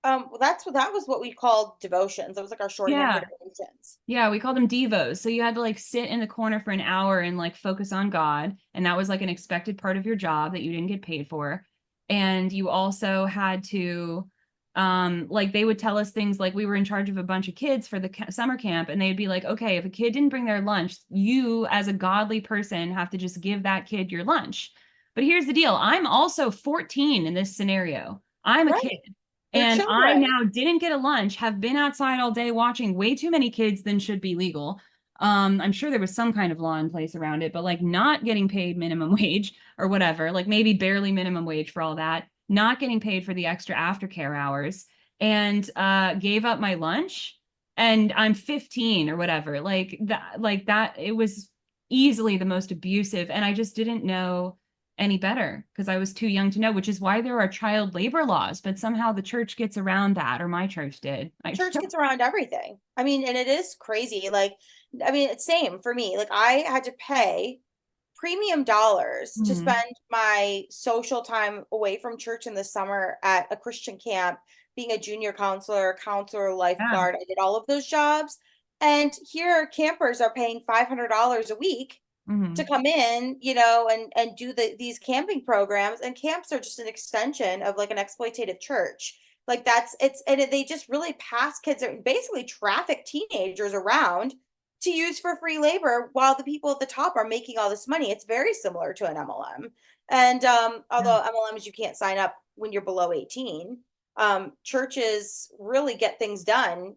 Well, that was what we called devotions. That was like our shorthand for Yeah. devotions. Yeah, we called them devos. So you had to like sit in the corner for an hour and like focus on God. And that was like an expected part of your job that you didn't get paid for. And you also had to, like they would tell us things like we were in charge of a bunch of kids for the summer camp, and they'd be like, okay, if a kid didn't bring their lunch, you as a godly person have to just give that kid your lunch. But here's the deal. I'm also 14 in this scenario. I'm a Right. kid. They're And I children. now didn't get a lunch, have been outside all day watching way too many kids than should be legal. I'm sure there was some kind of law in place around it, but like not getting paid minimum wage or whatever, like maybe barely minimum wage for all that, not getting paid for the extra aftercare hours, and gave up my lunch. And I'm 15 or whatever. Like that, it was easily the most abusive. And I just didn't know any better because I was too young to know, which is why there are child labor laws, but somehow the church gets around that, or my church did. Church gets around everything. I mean, and it is crazy. Like, I mean, it's same for me. Like, I had to pay premium dollars to Mhm. spend my social time away from church in the summer at a Christian camp, being a junior counselor, Yeah. lifeguard. I did all of those jobs. And here campers are paying $500 a week to Mhm. come in, and do these camping programs. And camps are just an extension of like an exploitative church. Like they just really pass kids and basically traffic teenagers around to use for free labor while the people at the top are making all this money. It's very similar to an MLM. And Yeah. although MLMs you can't sign up when you're below 18, churches really get things done,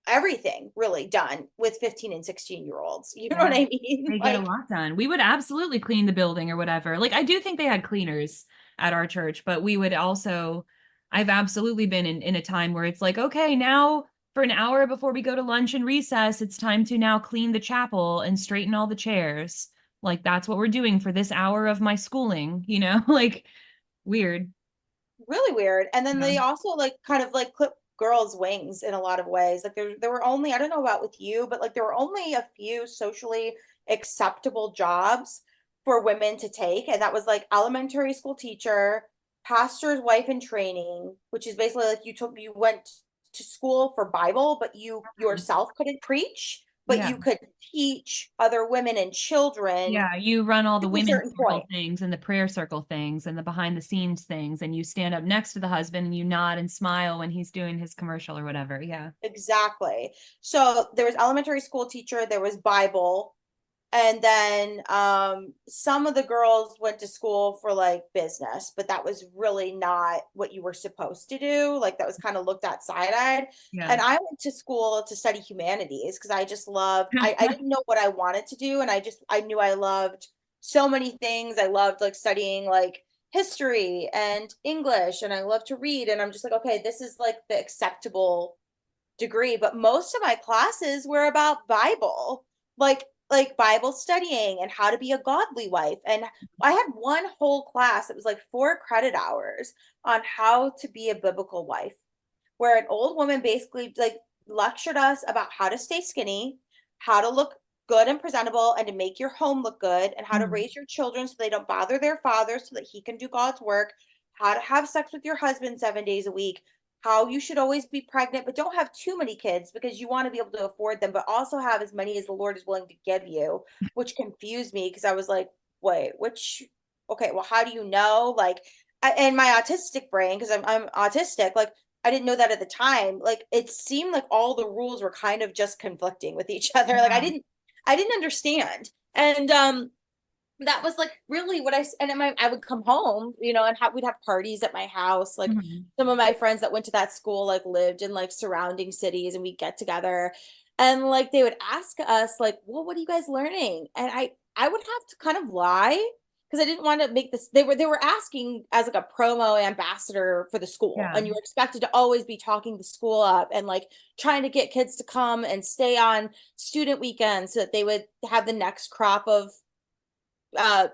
everything really done with 15 and 16-year-olds. You know Yeah. what I mean? They get a Like, lot done. We would absolutely clean the building or whatever. Like I do think they had cleaners at our church, but we would also, I've absolutely been in a time where it's like, okay, now for an hour before we go to lunch and recess, it's time to now clean the chapel and straighten all the chairs. Like that's what we're doing for this hour of my schooling, like weird. really weird. And then Yeah. they also like kind of like clip girls' wings in a lot of ways. Like there were only, I don't know about with you, but like there were only a few socially acceptable jobs for women to take. And that was like elementary school teacher, pastor's wife in training, which is basically like you went to school for Bible, but you Mhm. yourself couldn't preach, but Yeah. you could teach other women and children Yeah, you run all the to a women's certain circle point. things and the prayer circle things and the behind the scenes things, and you stand up next to the husband and you nod and smile when he's doing his commercial or whatever. Yeah. Exactly. So there was elementary school teacher, there was Bible, and then some of the girls went to school for like business, but that was really not what you were supposed to do. Like that was kind of looked at side-eyed. Yeah. And I went to school to study humanities because I just loved, I didn't know what I wanted to do, and I knew I loved so many things. I loved like studying like history and English, and I love to read. And I'm just like, okay, this is like the acceptable degree, but most of my classes were about Bible, like Bible studying and how to be a godly wife. And I had one whole class that was like 4 credit hours on how to be a biblical wife, where an old woman basically like lectured us about how to stay skinny, how to look good and presentable, and to make your home look good, and how to Mhm. raise your children so they don't bother their father so that he can do God's work, how to have sex with your husband 7 days a week, how you should always be pregnant, but don't have too many kids because you want to be able to afford them, but also have as many as the Lord is willing to give you, which confused me because I was like, wait, okay, well, how do you know? Like, and my autistic brain, because I'm autistic, like, I didn't know that at the time. Like it seemed like all the rules were kind of just conflicting with each other. Like Yeah. I didn't understand. And that was like really what and then I would come home, and we'd have parties at my house. Like Mhm. some of my friends that went to that school like lived in like surrounding cities, and we'd get together, and like they would ask us like, well, what are you guys learning? And I would have to kind of lie because I didn't want to make this. They were asking as like a promo ambassador for the school, Yeah. and you were expected to always be talking the school up and like trying to get kids to come and stay on student weekends so that they would have the next crop of uh,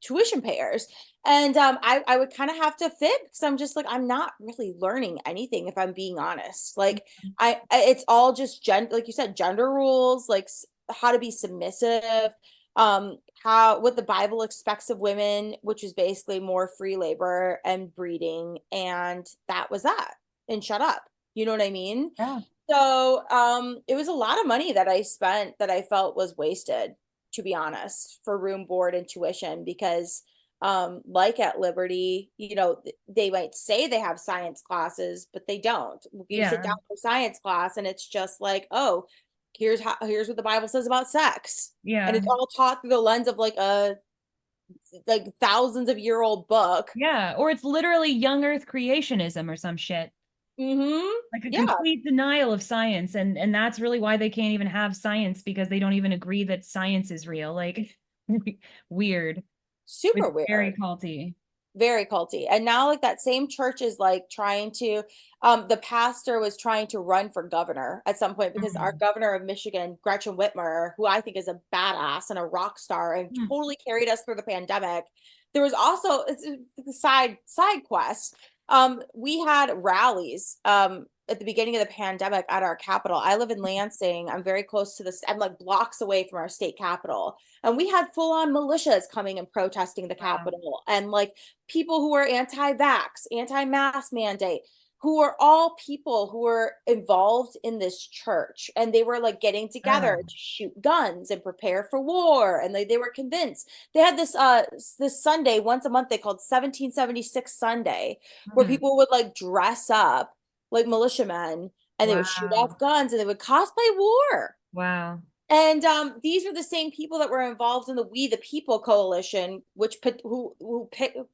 tuition payers. And I would kind of have to fit because I'm just like, I'm not really learning anything if I'm being honest. Like it's all just like you said, gender rules, like how to be submissive, what the Bible expects of women, which is basically more free labor and breeding. And that was that. And shut up. You know what I mean? Yeah. So it was a lot of money that I spent that I felt was wasted, to be honest, for room, board, and tuition because like at Liberty, you know, they might say they have science classes, but they don't. You sit Yeah. down for science class and it's just like, oh, here's what the Bible says about sex. And Yeah. it's all taught through the lens of like a thousands of year old book. Yeah. Or it's literally young earth creationism or some shit. Mm-hmm. Like a Yeah, complete denial of science. And that's really why they can't even have science, because they don't even agree that science is real. Like weird. super It's very weird. culty. Very culty. And now like that same church is like trying to the pastor was trying to run for governor at some point because our Mhm. governor of Michigan, Gretchen Whitmer, who I think is a badass and a rock star and Hmm. totally carried us through the pandemic. There was also it's a side quest. We had rallies at the beginning of the pandemic at our capital. I live in Lansing. I'm very close to this. I'm like blocks away from our state capital. And we had full on militias coming and protesting the Wow. Capitol, and like people who are anti-vax, anti-mask mandate, who are all people who were involved in this church. And they were like getting together Oh. to shoot guns and prepare for war. And they were convinced. They had this Sunday once a month they called 1776 Sunday, where Mhm. people would like dress up like militiamen and they would shoot Wow. off guns and they would cosplay war. Wow. And these are the same people that were involved in the We the People coalition, which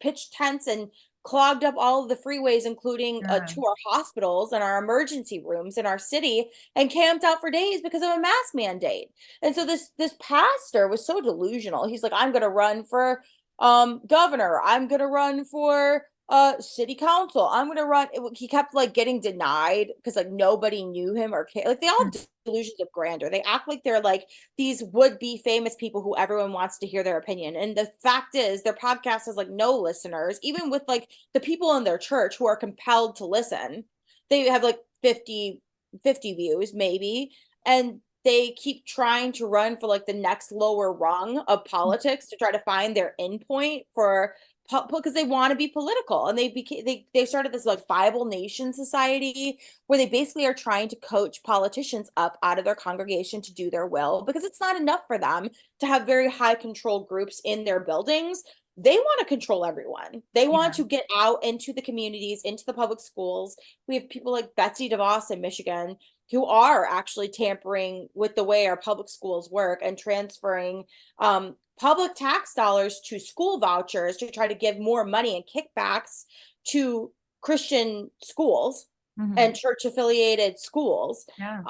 pitched tents and clogged up all of the freeways, including Yeah. to our hospitals and our emergency rooms in our city, and camped out for days because of a mask mandate. And so this pastor was so delusional. He's like, I'm going to run for governor. I'm going to run for city council. I'm going to run. He kept like getting denied because like nobody knew him or cared. Like they all have delusions of grandeur. They act like they're like these would-be famous people who everyone wants to hear their opinion. And the fact is their podcast has like no listeners, even with like the people in their church who are compelled to listen. They have like 50 views maybe. And they keep trying to run for like the next lower rung of politics to try to find their endpoint for because they want to be political, and they started this like Bible Nation Society where they basically are trying to coach politicians up out of their congregation to do their will because it's not enough for them to have very high control groups in their buildings. They want to control everyone. They want Yeah. to get out into the communities, into the public schools. We have people like Betsy DeVos in Michigan who are actually tampering with the way our public schools work and transferring public tax dollars to school vouchers to try to give more money and kickbacks to Christian schools Mhm. and church affiliated schools. Yeah.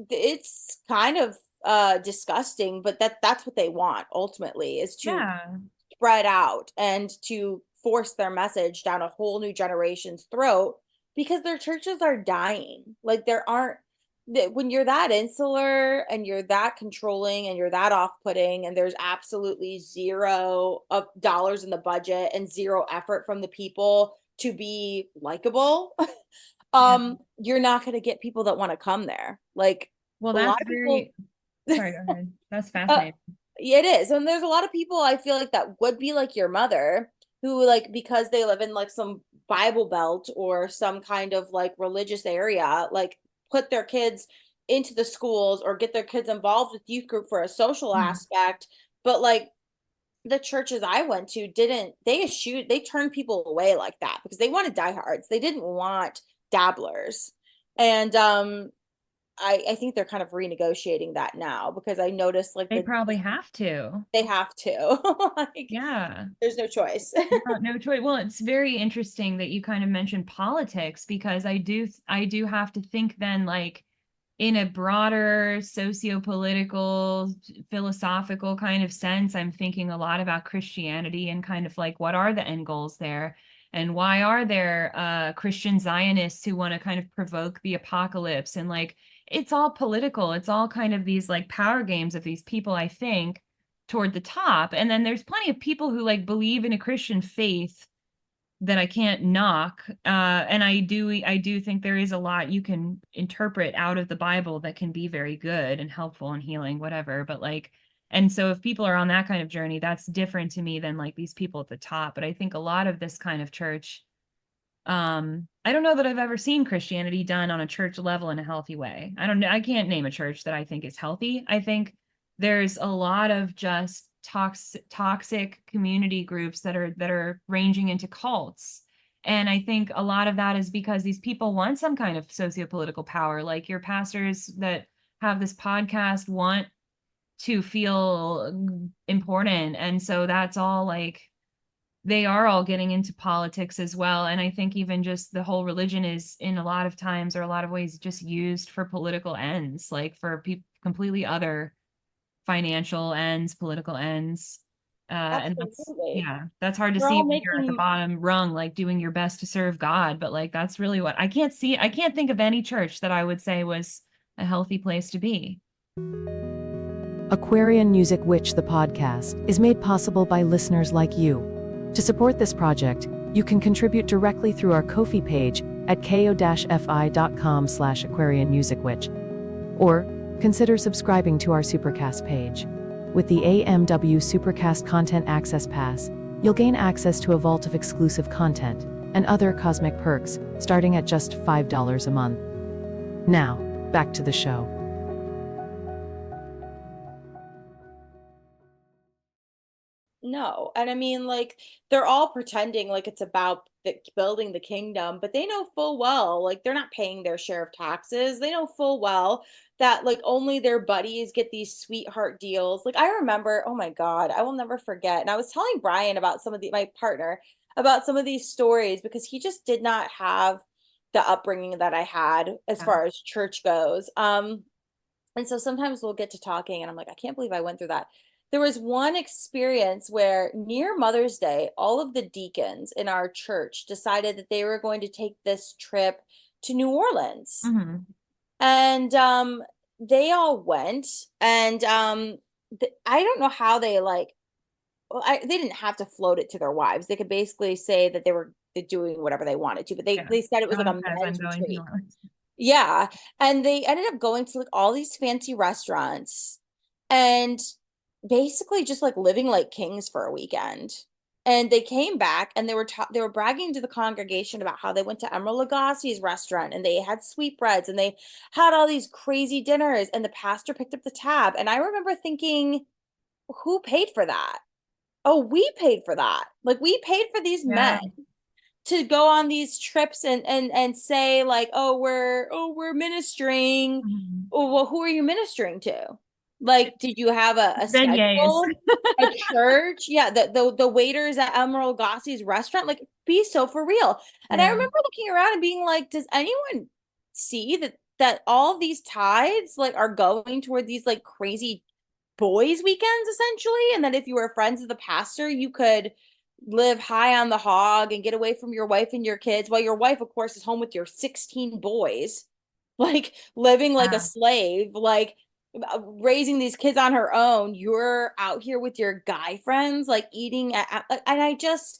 It's kind of disgusting, but that's what they want ultimately is to Yeah. spread out and to force their message down a whole new generation's throat because their churches are dying. Like there aren't when you're that insular and you're that controlling and you're that off-putting and there's absolutely zero of dollars in the budget and zero effort from the people to be likable, Yeah. you're not going to get people that want to come there. Like Well, a lot that's of people very, sorry, go ahead. That's uh, fascinating. yeah, it is. And there's a lot of people I feel like that would be like your mother who like because they live in like some Bible belt or some kind of like religious area, like put their kids into the schools or get their kids involved with youth group for a social Mhm. aspect. But like the churches I went to didn't they turned people away like that because they wanted diehards. They didn't want dabblers. And I think they're kind of renegotiating that now because I noticed like They probably have to. they have to. Like Yeah. there's no choice. No choice. Well, it's very interesting that you kind of mentioned politics, because I do have to think then, like, in a broader socio-political, philosophical kind of sense. I'm thinking a lot about Christianity and kind of like, what are the end goals there? And why are there Christian Zionists who want to kind of provoke the apocalypse? And like, it's all political. It's all kind of these like power games of these people, I think, toward the top. And then there's plenty of people who like believe in a Christian faith that I can't knock. And I do think there is a lot you can interpret out of the Bible that can be very good and helpful and healing, whatever. But like, and so if people are on that kind of journey, that's different to me than like these people at the top. But I think a lot of this kind of church, I don't know that I've ever seen Christianity done on a church level in a healthy way. I don't know. I can't name a church that I think is healthy. I think there's a lot of just toxic community groups that are ranging into cults. And I think a lot of that is because these people want some kind of socio-political power. Like your pastors that have this podcast want to feel important. And so that's all like, they are all getting into politics as well. And I think even just the whole religion is in a lot of times or a lot of ways just used for political ends, like for completely other financial ends, political ends. And Absolutely. that's hard to We're see all when you're at the making bottom rung, like doing your best to serve God. But like, that's really what I can't think of any church that I would say was a healthy place to be. Aquarian Music Witch, the podcast, is made possible by listeners like you. To support this project, you can contribute directly through our Ko-fi page at ko-fi.com/Aquarian Music Witch, or consider subscribing to our Supercast page. With the AMW Supercast Content Access Pass, you'll gain access to a vault of exclusive content and other cosmic perks starting at just $5 a month. Now, back to the show. No. And I mean, like, they're all pretending like it's about building the kingdom, but they know full well, like, they're not paying their share of taxes. They know full well that, like, only their buddies get these sweetheart deals. Like, I remember, oh my God, I will never forget. And I was telling Brian about my partner, about some of these stories because he just did not have the upbringing that I had as Yeah. far as church goes. And so sometimes we'll get to talking and I'm like, I can't believe I went through that. There was one experience where near Mother's Day, all of the deacons in our church decided that they were going to take this trip to New Orleans. Mm-hmm. And they all went and I don't know how they they didn't have to float it to their wives. They could basically say that they were doing whatever they wanted to, but they said it was like a men's retreat. Yeah. And they ended up going to like all these fancy restaurants and basically just like living like kings for a weekend. And they came back and they were bragging to the congregation about how they went to Emerald Lagasse's restaurant and they had sweetbreads and they had all these crazy dinners and the pastor picked up the tab. And I remember thinking, who paid for that? Oh, we paid for that. Like we paid for these Yeah. men to go on these trips and say like, we're ministering. Mm-hmm. Oh, well, who are you ministering to? Like, did you have a schedule? A church? Yeah, the waiters at Emerald Lagasse's restaurant, like, be so for real. And I remember looking around and being like, does anyone see that all these tides like are going toward these like crazy boys weekends essentially, and that if you were friends with the pastor, you could live high on the hog and get away from your wife and your kids, while your wife, of course, is home with your 16 boys, like living like a slave, like raising these kids on her own. You're out here with your guy friends, like eating and I just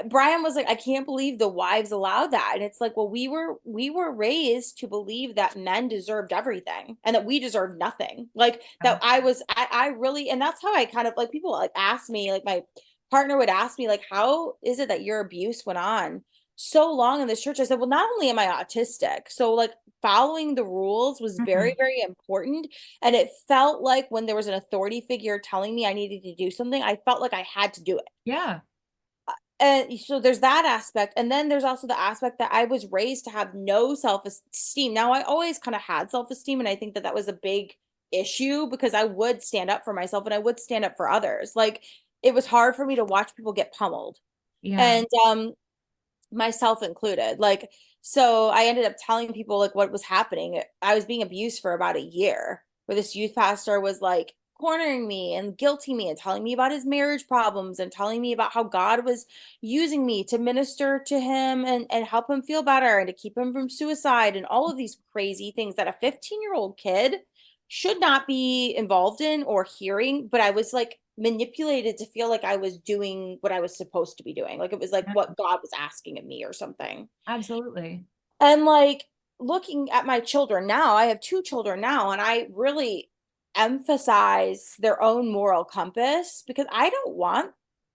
Brian was like, I can't believe the wives allowed that. And it's like, well, we were raised to believe that men deserved everything and that we deserved nothing. Like that I really, and that's how I kind of like, people like ask me, like my partner would ask me, like, how is it that your abuse went on so long in this church? I said, well, not only am I autistic, so like following the rules was very, very important. And it felt like when there was an authority figure telling me I needed to do something, I felt like I had to do it. Yeah. And so there's that aspect. And then there's also the aspect that I was raised to have no self-esteem. Now, I always kind of had self-esteem. And I think that was a big issue because I would stand up for myself and I would stand up for others. Like it was hard for me to watch people get pummeled. Yeah. And myself included. Like, so I ended up telling people like what was happening. I was being abused for about a year, where this youth pastor was like cornering me and guilting me and telling me about his marriage problems and telling me about how God was using me to minister to him and help him feel better and to keep him from suicide and all of these crazy things that a 15-year-old kid should not be involved in or hearing. But I was like manipulated to feel like I was doing what I was supposed to be doing. Like it was like what God was asking of me or something. Absolutely. And like looking at my children now, I have 2 children now, and I really emphasize their own moral compass because I don't want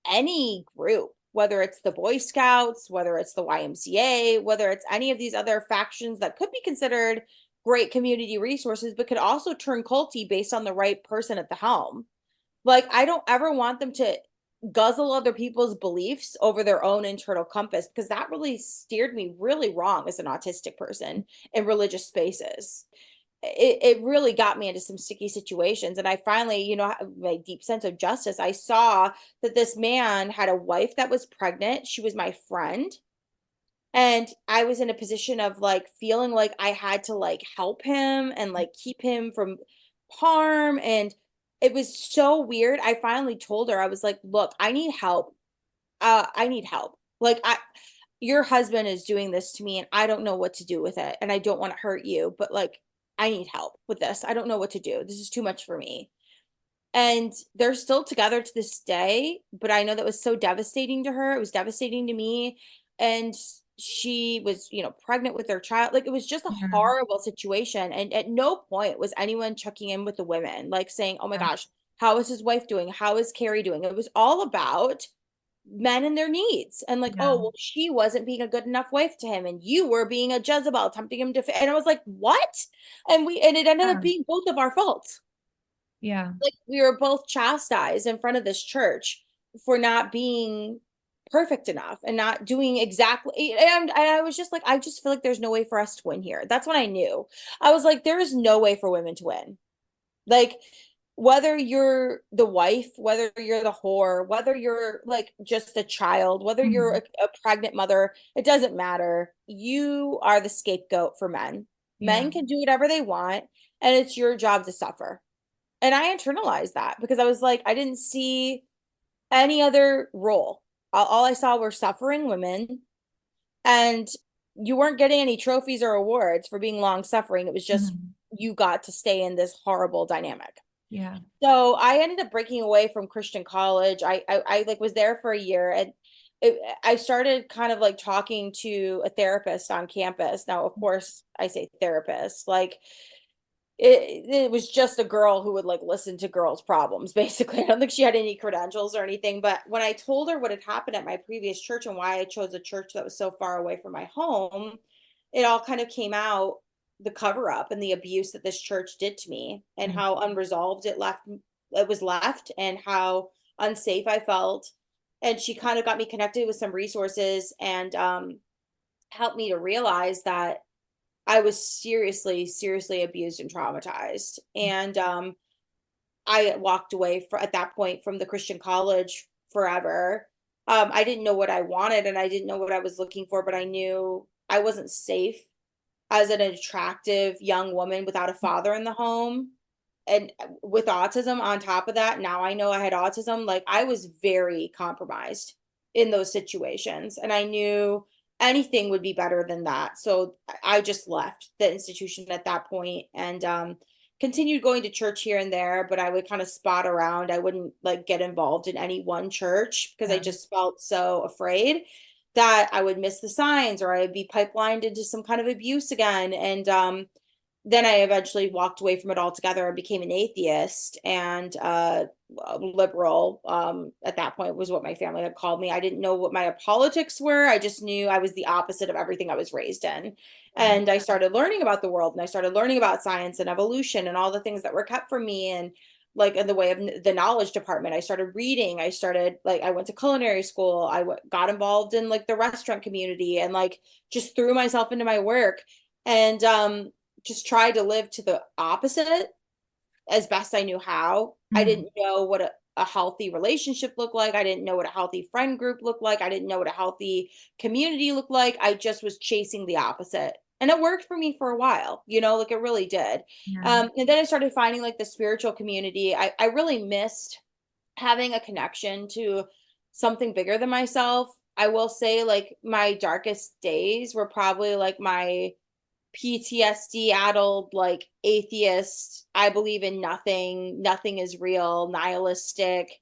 any group, whether it's the Boy Scouts, whether it's the YMCA, whether it's any of these other factions that could be considered great community resources, but could also turn culty based on the right person at the helm. Like, I don't ever want them to guzzle other people's beliefs over their own internal compass, because that really steered me really wrong as an autistic person in religious spaces. It really got me into some sticky situations. And I finally, my deep sense of justice, I saw that this man had a wife that was pregnant. She was my friend. And I was in a position of like feeling like I had to like help him and like keep him from harm. And it was so weird. I finally told her, I was like, look, I need help. I need help. Like, your husband is doing this to me and I don't know what to do with it. And I don't want to hurt you, but like, I need help with this. I don't know what to do. This is too much for me. And they're still together to this day, but I know that was so devastating to her. It was devastating to me. And she was, pregnant with their child. Like, it was just a Yeah. horrible situation. And at no point was anyone checking in with the women, like saying, oh my Yeah. gosh, how is his wife doing? How is Karrie doing? It was all about men and their needs. And like, oh, Yeah. well, she wasn't being a good enough wife to him. And you were being a Jezebel, tempting him to, and I was like, what? And it ended up being both of our faults. Yeah. Like, we were both chastised in front of this church for not being perfect enough and not doing exactly. And I was just like, I just feel like there's no way for us to win here. That's when I knew. I was like, there is no way for women to win. Like, whether you're the wife, whether you're the whore, whether you're like just a child, whether you're Mhm. a pregnant mother, it doesn't matter. You are the scapegoat for men. Yeah. Men can do whatever they want, and it's your job to suffer. And I internalized that because I was like, I didn't see any other role. All I saw were suffering women, and you weren't getting any trophies or awards for being long suffering. It was just Mhm. you got to stay in this horrible dynamic. Yeah. So I ended up breaking away from Christian college. I like was there for a year, and I started kind of like talking to a therapist on campus. Now, of course, I say therapist, like it was just a girl who would like listen to girls' problems, basically. I don't think she had any credentials or anything. But when I told her what had happened at my previous church and why I chose a church that was so far away from my home, it all kind of came out, the cover up and the abuse that this church did to me, and Mhm. how unresolved it was left, and how unsafe I felt. And she kind of got me connected with some resources, and helped me to realize that I was seriously, seriously abused and traumatized. And I walked away at that point from the Christian college forever. I didn't know what I wanted and I didn't know what I was looking for, but I knew I wasn't safe as an attractive young woman without a father in the home. And with autism on top of that, now I know I had autism. Like, I was very compromised in those situations. And I knew anything would be better than that. So I just left the institution at that point, and continued going to church here and there, but I would kind of spot around. I wouldn't like get involved in any one church because I Yeah. just felt so afraid that I would miss the signs or I would be pipelined into some kind of abuse again. And then I eventually walked away from it altogether and became an atheist and liberal. At that point was what my family had called me. I didn't know what my politics were. I just knew I was the opposite of everything I was raised in. Yeah. And I started learning about the world, and I started learning about science and evolution and all the things that were kept from me. And like in the way of the knowledge department, I started reading. I went to culinary school. Got involved in like the restaurant community and like just threw myself into my work. And just tried to live to the opposite as best I knew how. I Mhm. didn't know what a healthy relationship looked like. I didn't know what a healthy friend group looked like. I didn't know what a healthy community looked like. I just was chasing the opposite. And it worked for me for a while, like it really did. Yeah. And then I started finding like the spiritual community. I really missed having a connection to something bigger than myself. I will say like my darkest days were probably like my PTSD addled, like atheist, I believe in nothing, nothing is real, nihilistic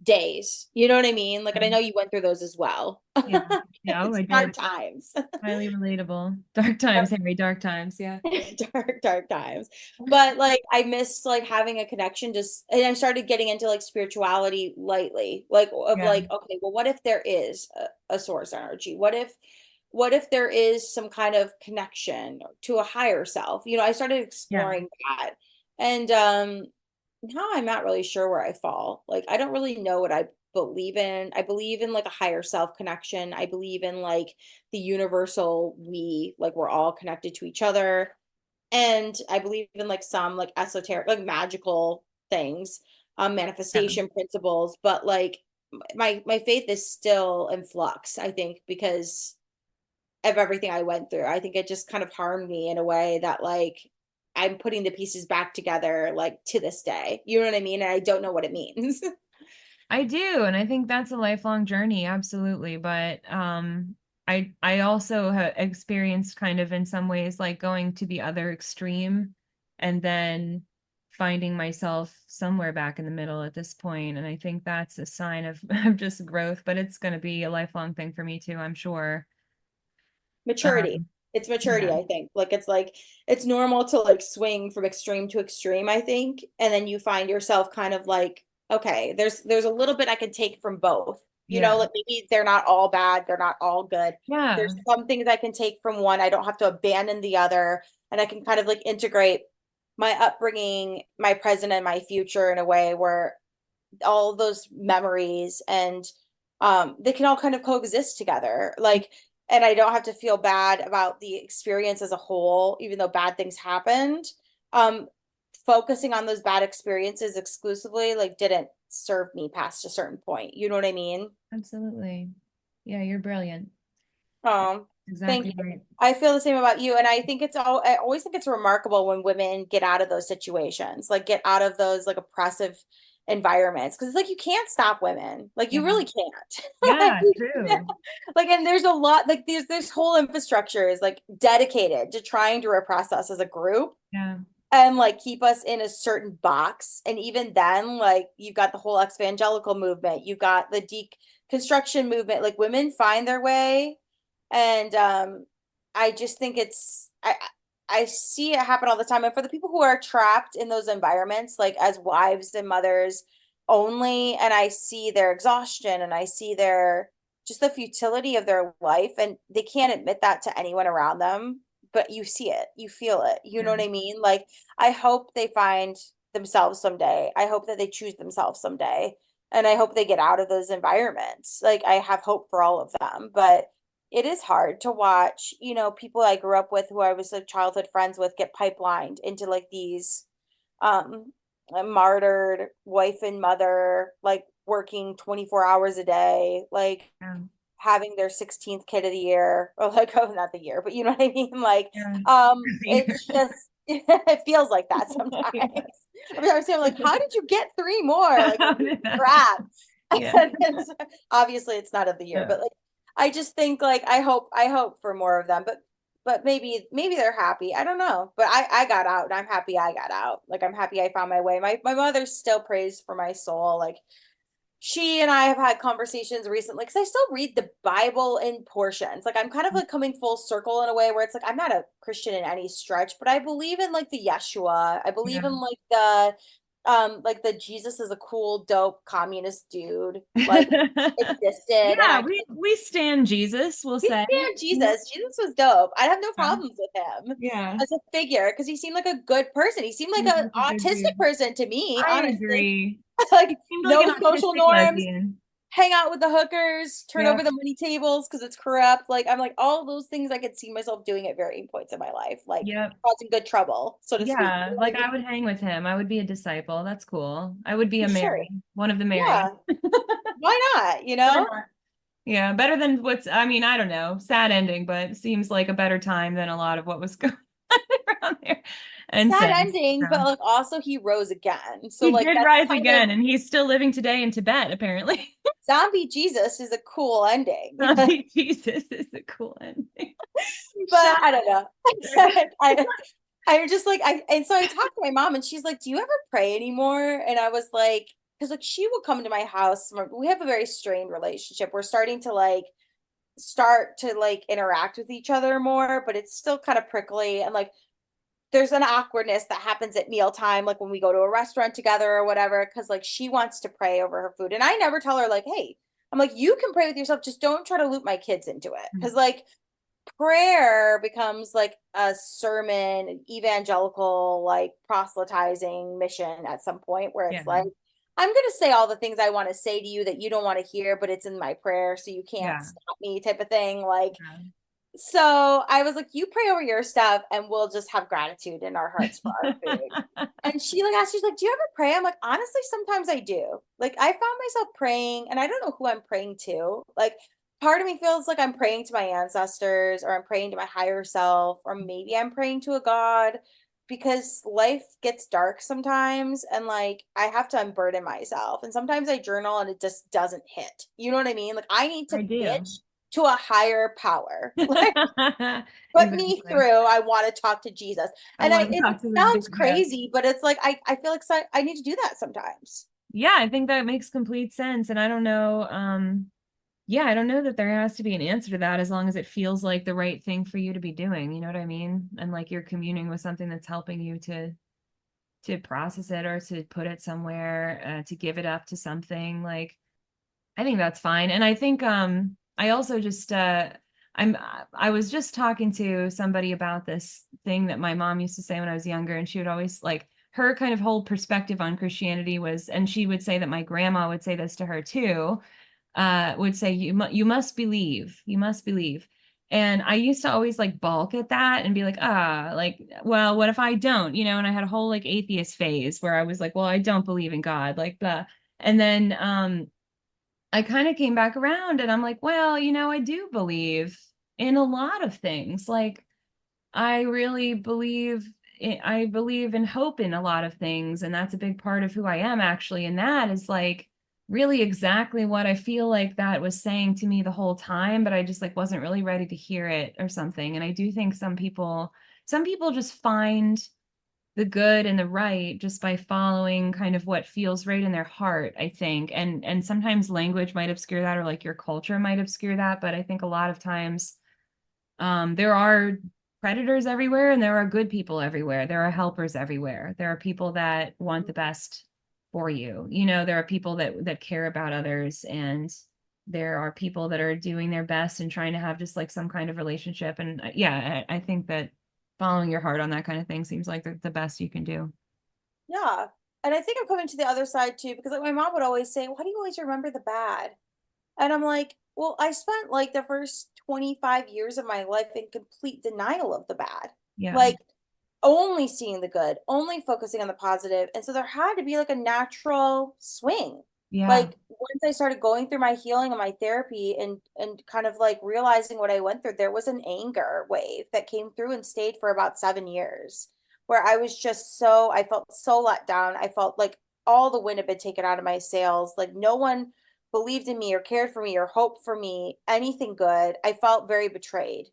days. You know what I mean? Like, and I know you went through those as well. Yeah. Yeah. Oh, It's I dark did. times. Highly relatable. Dark times, Henry. Dark times. Yeah. Dark times. But like I missed like having a connection, just and I started getting into like spirituality lightly, like of Yeah. like, okay, well, what if there is a source energy? What if there is some kind of connection to a higher self? I started Yeah. exploring that. And now I'm not really sure where I fall. Like, I don't really know what I believe in. I believe in like a higher self connection. I believe in like the universal we, like we're all connected to each other. And I believe in like some like esoteric, like magical things, Yeah. manifestation principles, but like my faith is still in flux, I think, because of everything I went through. I think it just kind of harmed me in a way that like I'm putting the pieces back together like to this day. You know what I mean? And I don't know what it means. I do, and I think that's a lifelong journey, absolutely. But I also have experienced kind of in some ways like going to the other extreme and then finding myself somewhere back in the middle at this point. And I think that's a sign of, of just growth, but it's going to be a lifelong thing for me too, I'm sure. Maturity. Um, It's maturity, yeah, I think. Like it's normal to like swing from extreme to extreme, I think. And then you find yourself kind of like, okay, there's a little bit I can take from both. You know, yeah, like maybe they're not all bad, they're not all good. yeah, There's some things I can take from one. I don't have to abandon the other. And I can kind of like integrate my upbringing, my present and my future in a way where all those memories and they can all kind of coexist together. Like, and I don't have to feel bad about the experience as a whole, even though bad things happened. Um, Focusing on those bad experiences exclusively like didn't serve me past a certain point. You know what I mean? absolutely. Yeah, you're brilliant. That's Um, Thank exactly you. right. I feel the same about you. And I think I always think it's remarkable when women get out of those situations, like get out of those like oppressive environments. Cause it's like you can't stop women. Like you Yeah, really can't. Like, yeah, true. like, and there's a lot, like there's whole infrastructure is like dedicated to trying to repress us as a group Yeah, and like keep us in a certain box. And even then, like you've got the whole evangelical movement, you've got the deconstruction movement, like women find their way. And I just think I see it happen all the time. And for the people who are trapped in those environments, like as wives and mothers only, and I see their exhaustion and I see their just the futility of their life, and they can't admit that to anyone around them, but you see it, you feel it. You know yeah, what I mean? Like I hope they find themselves someday. I hope that they choose themselves someday. And I hope they get out of those environments. Like I have hope for all of them, but it is hard to watch, you know, people I grew up with who I was like childhood friends with get pipelined into like these um martyred wife and mother, like working 24 hours a day, like yeah, having their 16th kid of the year, or like, oh, not the year, but you know what I mean? Like, yeah. it's just, it feels like that sometimes. Yeah. I'm saying, like, how did you get three more? Like, How holy did that crap. Yeah. And obviously it's not of the year, Yeah. but like, I just think like, I hope for more of them, but maybe they're happy. I don't know, but I got out and I'm happy I got out. Like, I'm happy I found my way. My mother still prays for my soul. Like, she and I have had conversations recently because I still read the Bible in portions. Like I'm kind of like coming full circle in a way where it's like I'm not a Christian in any stretch, but I believe in like the Yeshua. I believe Yeah. in like the Jesus is a cool, dope communist dude, like existed. And Yeah, I we stand Jesus, we'll we say. stand Jesus. Jesus was dope. I have no Yeah. problems with him Yeah. as a figure because he seemed like a good person. He seemed like He's an such a good autistic dude. person to me, I honestly. agree. Like He seemed like no an social autistic norms, lesbian. hang out with the hookers, turn Yeah. over the money tables because it's corrupt. Like I'm like all those things I could see myself doing at varying points in my life, like Yep. causing good trouble, so to speak. You Yeah. know what Like I I mean? would hang with him. I would be a disciple. That's cool. I would be a For sure. Mary, one of the Marys. Yeah. Why not? You Why know? not? Yeah, better than I mean, I don't know, sad ending, but seems like a better time than a lot of what was going on around there and Sad since. ending, but So. like also he rose again. So He like did that's rise kind of again, and he's still living today in Tibet, apparently. zombie Jesus is a cool ending. Zombie Jesus is a cool ending. But Shut I don't know. up. I'm just like and so I talked to my mom and she's like, "Do you ever pray anymore?" And I was like, because like she will come to my house. We have a very strained relationship. We're starting to like start to like interact with each other more, but it's still kind of prickly and like there's an awkwardness that happens at mealtime, like when we go to a restaurant together or whatever, because like she wants to pray over her food. And I never tell her, like, hey, I'm like, you can pray with yourself, just don't try to loop my kids into it. Because like prayer becomes like a sermon, evangelical, like proselytizing mission at some point where it's Yeah. like, I'm going to say all the things I want to say to you that you don't want to hear, but it's in my prayer, so you can't Yeah. stop me type of thing. Like, Yeah. so I was like, you pray over your stuff and we'll just have gratitude in our hearts for our food. And she like asked, she's like, do you ever pray? I'm like, honestly, sometimes I do. Like, I found myself praying, and I don't know who I'm praying to. Like, part of me feels like I'm praying to my ancestors, or I'm praying to my higher self, or maybe I'm praying to a God, because life gets dark sometimes, and like I have to unburden myself. And sometimes I journal and it just doesn't hit. You know what I mean? Like, I need I to do. bitch to a higher power. Like, put me Exactly. through. I want to talk to Jesus. I And want to it talk to the big sounds man. crazy, but it's like I feel like I need to do that sometimes. Yeah, I think that makes complete sense. And I don't know, yeah, I don't know that there has to be an answer to that as long as it feels like the right thing for you to be doing. You know what I mean? And like you're communing with something that's helping you to process it or to put it somewhere, to give it up to something. Like I think that's fine. And I think I also just I was just talking to somebody about this thing that my mom used to say when I was younger, and she would always like her kind of whole perspective on Christianity was, and she would say that my grandma would say this to her too, would say you must believe, you must believe. And I used to always like balk at that and be like, like, well, what if I don't, and I had a whole like atheist phase where I was like, well, I don't believe in God, like blah. And then I kind of came back around and I'm like, well, I do believe in a lot of things. Like I really believe I believe in hope in a lot of things, and that's a big part of who I am actually. And that is like really exactly what I feel like that was saying to me the whole time, but I just like wasn't really ready to hear it or something. And I do think some people just find the good and the right just by following kind of what feels right in their heart, I think. And sometimes language might obscure that, or like your culture might obscure that, but I think a lot of times there are predators everywhere and there are good people everywhere. There are helpers everywhere. There are people that want the best for you. There are people that care about others, and there are people that are doing their best and trying to have just like some kind of relationship. And yeah, I think that following your heart on that kind of thing seems like the best you can do. Yeah. And I think I'm coming to the other side too, because like my mom would always say, why do you always remember the bad? And I'm like, well, I spent like the first 25 years of my life in complete denial of the bad. Yeah. Like, only seeing the good, only focusing on the positive. And so there had to be like a natural swing. Yeah. Like, once I started going through my healing and my therapy, and kind of like realizing what I went through, there was an anger wave that came through and stayed for about 7 years, where I was just I felt so let down. I felt like all the wind had been taken out of my sails. Like, no one believed in me or cared for me or hoped for me anything good. I felt very betrayed.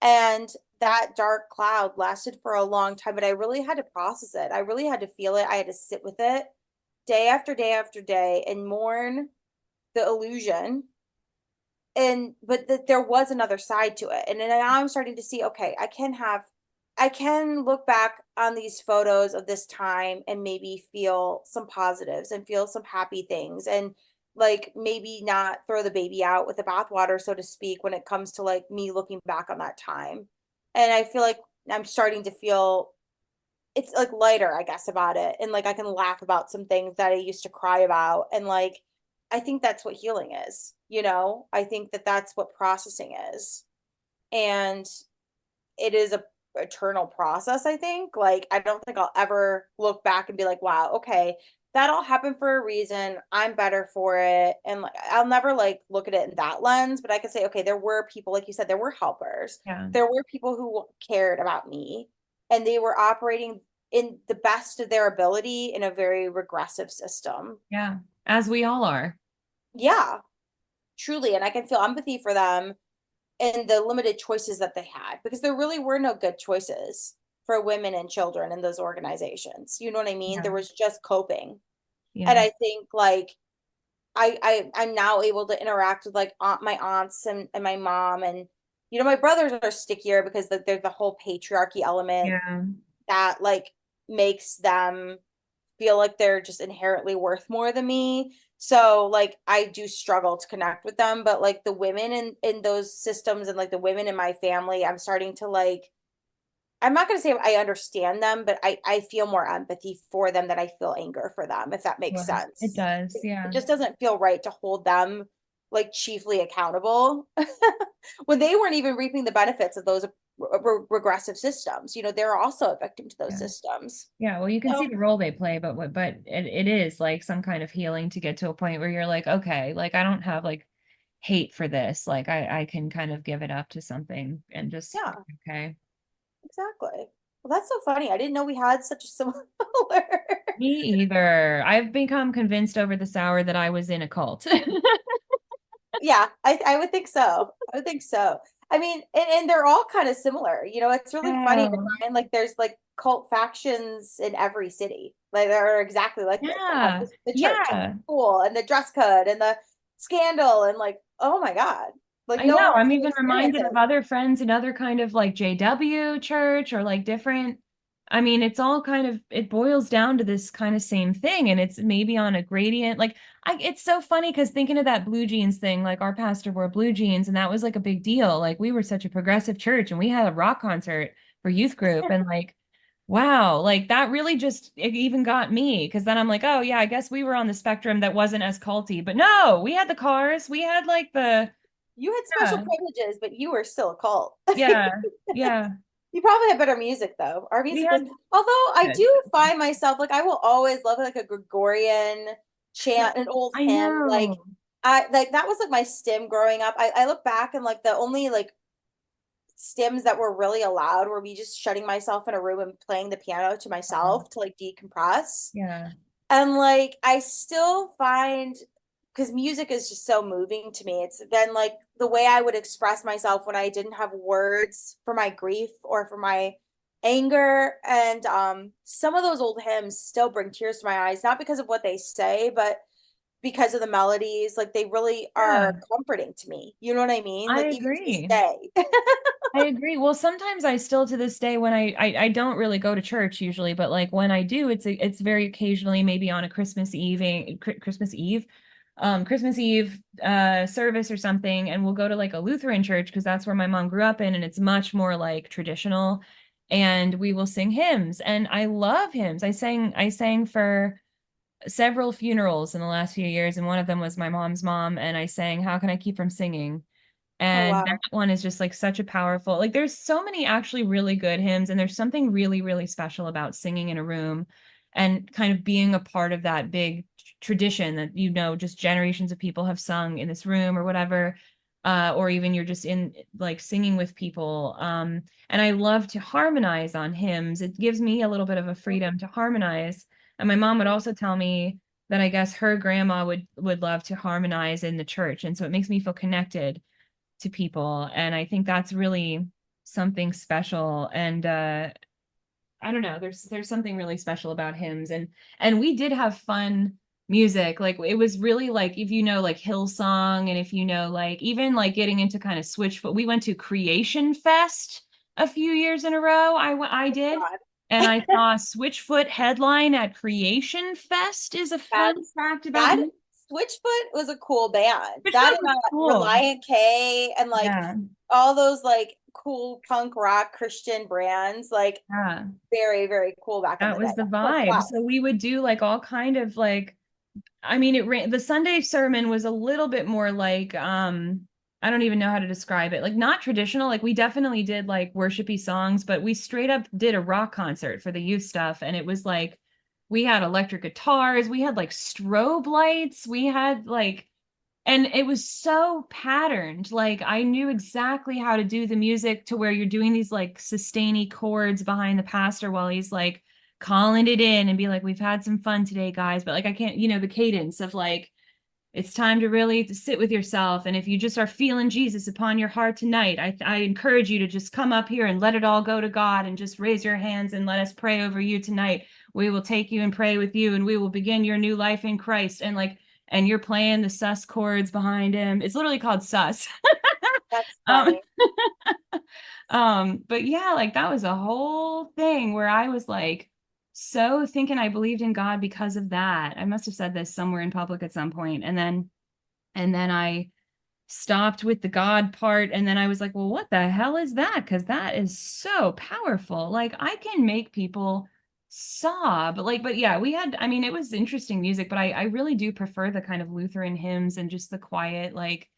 And that dark cloud lasted for a long time, but I really had to process it. I really had to feel it. I had to sit with it day after day after day and mourn the illusion. And but that there was another side to it. And then now I'm starting to see, okay, I can look back on these photos of this time and maybe feel some positives and feel some happy things, and like maybe not throw the baby out with the bathwater, so to speak, when it comes to like me looking back on that time. And I feel like I'm starting to feel it's like lighter, I guess, about it. And like I can laugh about some things that I used to cry about. And like, I think that's what healing is, I think that that's what processing is. And it is a eternal process, I think. Like, I don't think I'll ever look back and be like, wow, okay, that all happened for a reason. I'm better for it. And like, I'll never like look at it in that lens, but I can say, okay, there were people, like you said, there were helpers. Yeah. There were people who cared about me, and they were operating in the best of their ability in a very regressive system. Yeah. As we all are. Yeah, truly. And I can feel empathy for them and the limited choices that they had, because there really were no good choices for women and children in those organizations. You know what I mean? Yeah. There was just coping. And Yeah. I think like I'm now able to interact with like my aunts and my mom, and my brothers are stickier because there's the whole patriarchy element Yeah. that like makes them feel like they're just inherently worth more than me. So like I do struggle to connect with them, but like the women in those systems and like the women in my family, I'm starting to like, I'm not going to say I understand them, but I feel more empathy for them than I feel anger for them, if that makes Well, it sense. does. It Yeah. just doesn't feel right to hold them like chiefly accountable when they weren't even reaping the benefits of those regressive systems. You know, they're also a victim to those Yeah. systems. Yeah. Well, you can So, see the role they play, but it is like some kind of healing to get to a point where you're like, okay, like I don't have like hate for this. Like I can kind of give it up to something and just, yeah, okay. exactly. Well, that's so funny. I didn't know we had such a similar. Me either. I've become convinced over this hour that I was in a cult. Yeah, I would think so. I would think so. I mean, and they're all kind of similar. You know, it's really funny to Oh, find like there's like cult factions in every city. Like they're exactly like this. They have yeah. the church and the Yeah. school and the dress code and the scandal and like, oh my God. Like I no one know. wants I'm to even experience reminded of it. other friends in other kind of like JW church or like different. I mean, it's all kind of, it boils down to this kind of same thing. And it's maybe on a gradient. Like, it's so funny because thinking of that blue jeans thing, like our pastor wore blue jeans and that was like a big deal. Like, we were such a progressive church and we had a rock concert for youth group. And like, wow, like that really just, it even got me because then I'm like, oh, yeah, I guess we were on the spectrum that wasn't as culty. But no, we had the cars, we had like the, You had special yeah. privileges, but you were still a cult. Yeah, yeah. You probably had better music though. Our We music was, had although I good. do find myself like I will always love like a Gregorian chant, an old I hymn. Like know. I like that was like my stim growing up. I look back and like the only like stims that were really allowed were me just shutting myself in a room and playing the piano to myself to like decompress. Yeah. And like I still find because music is just so moving to me. It's been like the way I would express myself when I didn't have words for my grief or for my anger. And some of those old hymns still bring tears to my eyes, not because of what they say, but because of the melodies. Like they really Yeah. are comforting to me. You know what I mean? I Like even to this agree. day. I agree. Well, sometimes I still to this day when I don't really go to church usually, but like when I do, it's very occasionally maybe on a Christmas Eve service or something, and we'll go to like a Lutheran church because that's where my mom grew up in, and it's much more like traditional. And we will sing hymns, and I love hymns. I sang for several funerals in the last few years, and one of them was my mom's mom, and I sang "How Can I Keep from Singing?" Oh And that wow. one is just like such a powerful, like there's so many actually really good hymns, and there's something really, really special about singing in a room and kind of being a part of that big tradition that, just generations of people have sung in this room or whatever. Or even you're just in like singing with people. And I love to harmonize on hymns. It gives me a little bit of a freedom to harmonize. And my mom would also tell me that I guess her grandma would love to harmonize in the church. And so it makes me feel connected to people. And I think that's really something special. And I don't know, there's something really special about hymns. And we did have fun music. Like it was really like if like Hillsong, and if like even like getting into kind of Switchfoot. We went to Creation Fest a few years in a row. I did. God. And I saw Switchfoot headline at Creation Fest is a fun That's fact about that me. Switchfoot was a cool band. That Switchfoot and was cool. Reliant K and like Yeah. all those like cool punk rock Christian brands, like Yeah. very, very cool back in That the day. was the Like, vibe. wow. So we would do like all kind of like, I mean, the Sunday sermon was a little bit more like, I don't even know how to describe it. Like not traditional. Like we definitely did like worshipy songs, but we straight up did a rock concert for the youth stuff. And it was like, we had electric guitars, we had like strobe lights, we had like, and it was so patterned. Like I knew exactly how to do the music to where you're doing these like sustainy chords behind the pastor while he's like calling it in and be like, we've had some fun today, guys. But like I can't, the cadence of like, it's time to really sit with yourself. And if you just are feeling Jesus upon your heart tonight, I encourage you to just come up here and let it all go to God and just raise your hands and let us pray over you tonight. We will take you and pray with you, and we will begin your new life in Christ. And like, and you're playing the sus chords behind him. It's literally called sus. That's um, funny. but yeah, like that was a whole thing where I was like so thinking I believed in God because of that. I must have said this somewhere in public at some point. And then I stopped with the God part. And then I was like, well, what the hell is that? Because that is so powerful. Like, I can make people sob. Like, but yeah, I mean, it was interesting music, but I really do prefer the kind of Lutheran hymns and just the quiet, like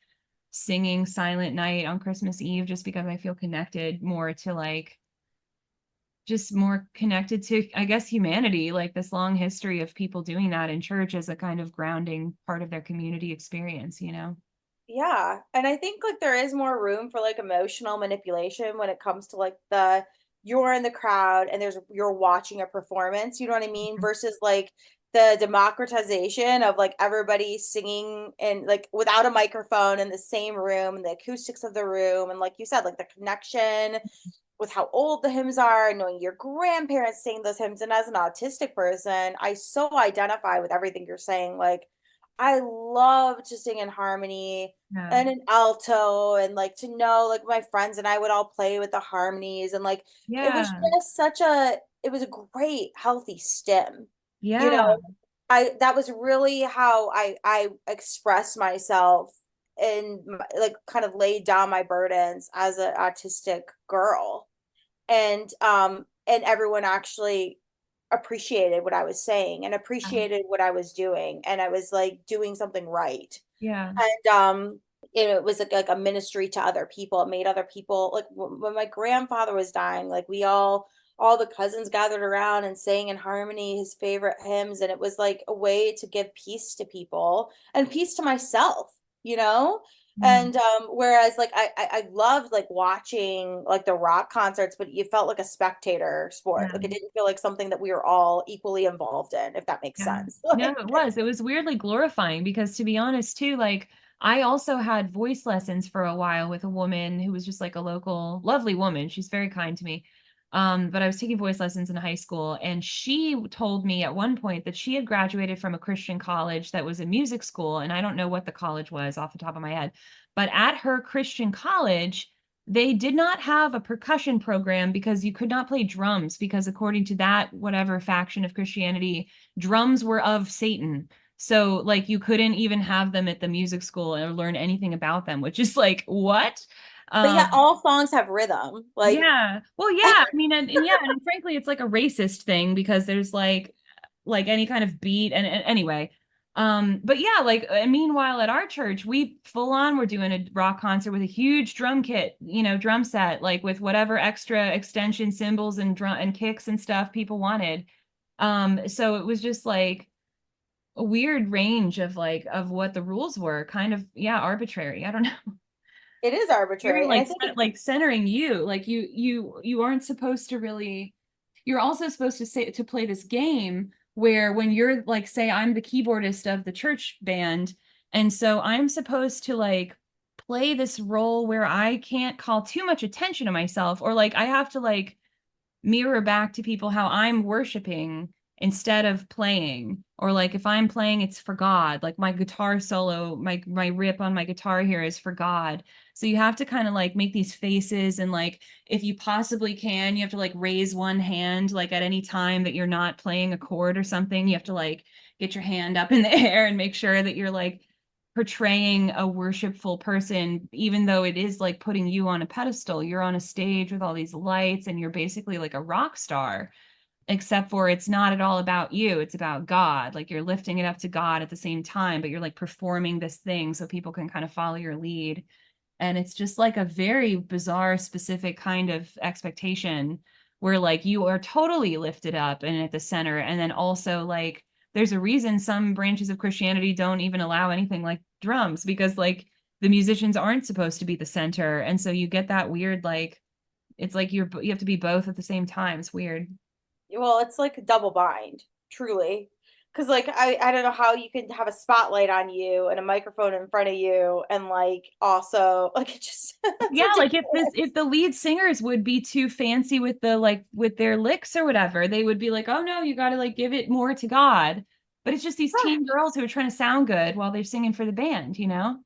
singing Silent Night on Christmas Eve, just because I feel connected more to like, just more connected to, I guess, humanity, like this long history of people doing that in church as a kind of grounding part of their community experience, you know? Yeah, and I think like there is more room for like emotional manipulation when it comes to like the you're in the crowd and you're watching a performance, you know what I mean? Versus like the democratization of like everybody singing and like without a microphone in the same room and the acoustics of the room and like you said, like the connection with how old the hymns are and knowing your grandparents sing those hymns. And as an autistic person, I so identify with everything you're saying. Like I love to sing in harmony Yeah. and an alto and like to know like my friends and I would all play with the harmonies and like it was Yeah. just it was a great healthy stim. You Yeah. know, I that was really how I expressed myself and like kind of laid down my burdens as an autistic girl. And everyone actually appreciated what I was saying and appreciated what I was doing and I was like doing something right. Yeah. And it was like a ministry to other people. It made other people like when my grandfather was dying, like we all the cousins gathered around and sang in harmony his favorite hymns, and it was like a way to give peace to people and peace to myself, you know? Mhm. And whereas like I loved like watching like the rock concerts, but you felt like a spectator sport. Yeah. Like it didn't feel like something that we were all equally involved in, if that makes Yeah. sense. No, it was. It was weirdly glorifying because to be honest too, like I also had voice lessons for a while with a woman who was just like a local lovely woman. She's very kind to me. But I was taking voice lessons in high school and she told me at one point that she had graduated from a Christian college that was a music school. And I don't know what the college was off the top of my head, but at her Christian college, they did not have a percussion program because you could not play drums because according to that, whatever faction of Christianity, drums were of Satan. So like you couldn't even have them at the music school or learn anything about them, which is like, what? But yeah, Um, all songs have rhythm. Like yeah. Well, yeah. I mean, and yeah, and frankly, it's like a racist thing because there's like any kind of beat and anyway. But yeah, like meanwhile at our church, we full on were doing a rock concert with a huge drum kit, you know, drum set, like with whatever extra extension cymbals and drum and kicks and stuff people wanted. So it was just like a weird range of like of what the rules were, kind of, yeah, arbitrary. I don't know. it is Very arbitrary. And I like think it like centering you, like you aren't supposed to really, you're also supposed to say to play this game where when you're like, say I'm the keyboardist of the church band, and so I'm supposed to like play this role where I can't call too much attention to myself, or like I have to like mirror back to people how I'm worshiping instead of playing. Or like if I'm playing, it's for God. Like my guitar solo, my rip on my guitar here is for God. So you have to kind of like make these faces and like if you possibly can, you have to like raise one hand like at any time that you're not playing a chord or something. You have to like get your hand up in the air and make sure that you're like portraying a worshipful person, even though it is like putting you on a pedestal. You're on a stage with all these lights and you're basically like a rock star, except for it's not at all about you. It's about God. Like you're lifting it up to God at the same time, but you're like performing this thing so people can kind of follow your lead. And it's just like a very bizarre, specific kind of expectation where like you are totally lifted up and at the center. And then also like there's a reason some branches of Christianity don't even allow anything like drums because like the musicians aren't supposed to be the center. And so you get that weird, like, it's like you have to be both at the same time. It's weird. well, it's like a double bind, truly. Because like I don't know how you can have a spotlight on you and a microphone in front of you and like also like it just it's Yeah, like if this ridiculous. if the lead singers would be too fancy with the like with their licks or whatever, they would be like, "Oh no, you got to like give it more to God." But it's just these teen girls who are trying to sound good while they're singing for the band, you know?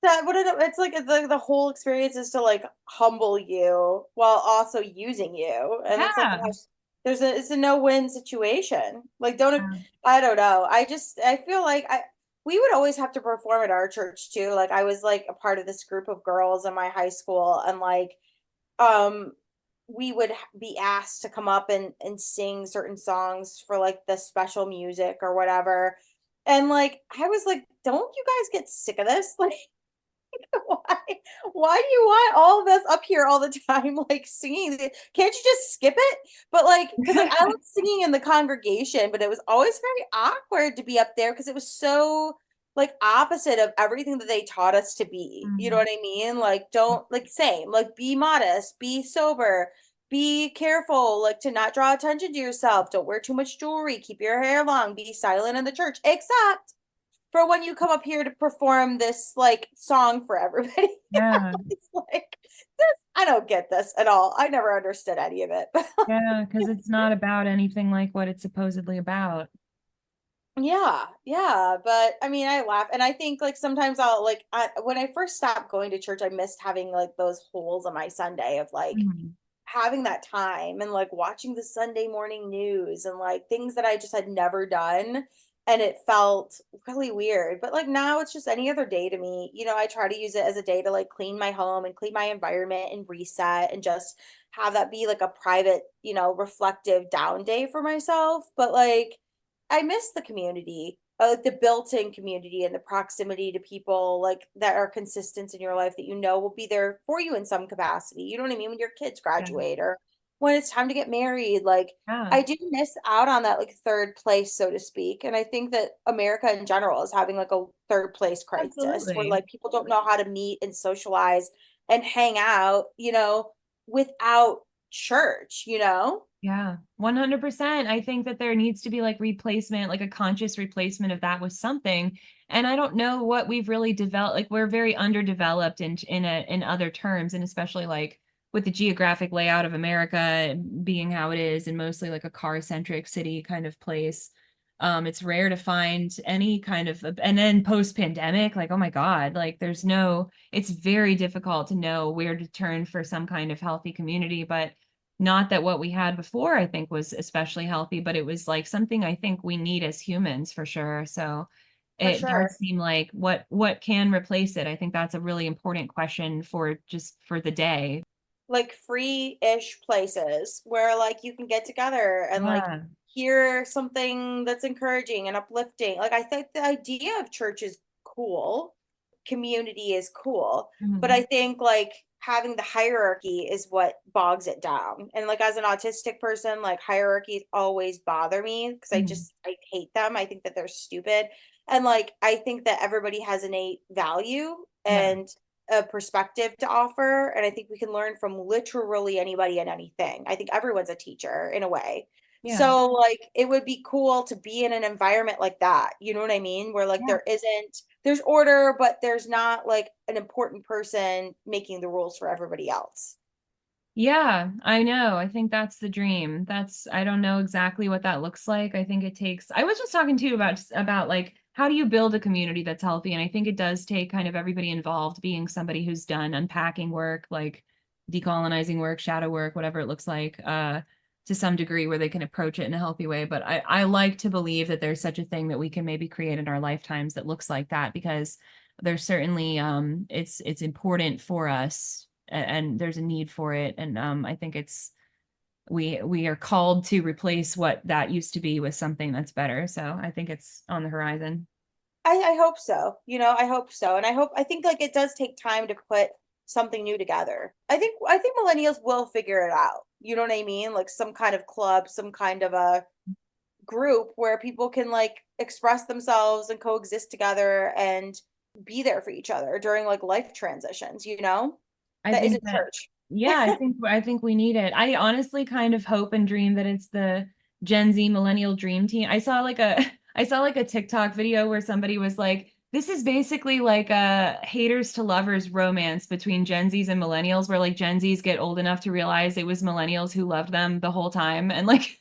That what it's like the whole experience is to like humble you while also using you. And it's like Yeah. gosh, It's a no-win situation. Like, don't, Yeah. I don't know. I feel like we would always have to perform at our church too. Like, I was like a part of this group of girls in my high school, and like, um, we would be asked to come up and sing certain songs for like the special music or whatever. And like, I was like, don't you guys get sick of this? Like, why why do you want all of us up here all the time like singing? Can't you just skip it? But like, because like I was singing in the congregation, but it was always very awkward to be up there because it was so like opposite of everything that they taught us to be. You know Mhm. what I mean? Like, don't, like, same, like, be modest, be sober, be careful, like, to not draw attention to yourself, don't wear too much jewelry, keep your hair long, be silent in the church, except for when you come up here to perform this like song for everybody. Yeah. It's like this, I don't get this at all. I never understood any of it. Yeah, because it's not about anything like what it's supposedly about. Yeah, yeah, but I mean, I laugh, and I think like sometimes I'll like when I first stopped going to church, I missed having like those holes on my Sunday of like Mhm. having that time and like watching the Sunday morning news and like things that I just had never done. And it felt really weird. But like now it's just any other day to me. You know, I try to use it as a day to like clean my home and clean my environment and reset and just have that be like a private, reflective down day for myself. But like I miss the community, like the built-in community and the proximity to people like that are consistent in your life that will be there for you in some capacity. You know what I mean? When your kids Yeah. graduate or when it's time to get married, like Yeah. I do miss out on that like third place, so to speak. And I think that America in general is having like a third place crisis where Absolutely. like people don't know how to meet and socialize and hang out, without church. Yeah, 100%. I think that there needs to be like replacement, like a conscious replacement of that with something. And I don't know what we've really developed. Like we're very underdeveloped in other terms, and especially like with the geographic layout of America being how it is, and mostly like a car-centric city kind of place. It's rare to find any kind of, and then post-pandemic, like, oh my God, like it's very difficult to know where to turn for some kind of healthy community. But not that what we had before, I think, was especially healthy, but it was like something I think we need as humans for sure. So For it does sure. seem like what can replace it? I think that's a really important question for just for the day. Like free-ish places where like you can get together and like Yeah. hear something that's encouraging and uplifting. Like I think the idea of church is cool, community is cool, but I Mhm. think like having the hierarchy is what bogs it down. And like as an autistic person, like hierarchies always bother me because Mhm. I hate them. I think that they're stupid. And like I think that everybody has innate value Yeah. and a perspective to offer. And I think we can learn from literally anybody and anything. I think everyone's a teacher in a way. Yeah. So like it would be cool to be in an environment like that. You know what I mean? Where like Yeah. there's order, but there's not like an important person making the rules for everybody else. Yeah, I know. I think that's the dream. I don't know exactly what that looks like. I think it takes, I was just talking to you about like, how do you build a community that's healthy? And I think it does take kind of everybody involved being somebody who's done unpacking work, like decolonizing work, shadow work, whatever it looks like, to some degree where they can approach it in a healthy way. But I like to believe that there's such a thing that we can maybe create in our lifetimes that looks like that, because there's certainly it's important for us, and there's a need for it. And I think we are called to replace what that used to be with something that's better. So I think it's on the horizon. I hope so. I hope so. And I think like it does take time to put something new together. I think millennials will figure it out. You know what I mean? Like some kind of club, some kind of a group where people can like express themselves and coexist together and be there for each other during like life transitions. I That think isn't that, church. yeah, I think we need it. I honestly kind of hope and dream that it's the Gen Z millennial dream team. I saw like a I saw like a TikTok video where somebody was like, this is basically like a haters to lovers romance between Gen Zs and millennials, where like Gen Zs get old enough to realize it was millennials who loved them the whole time, and like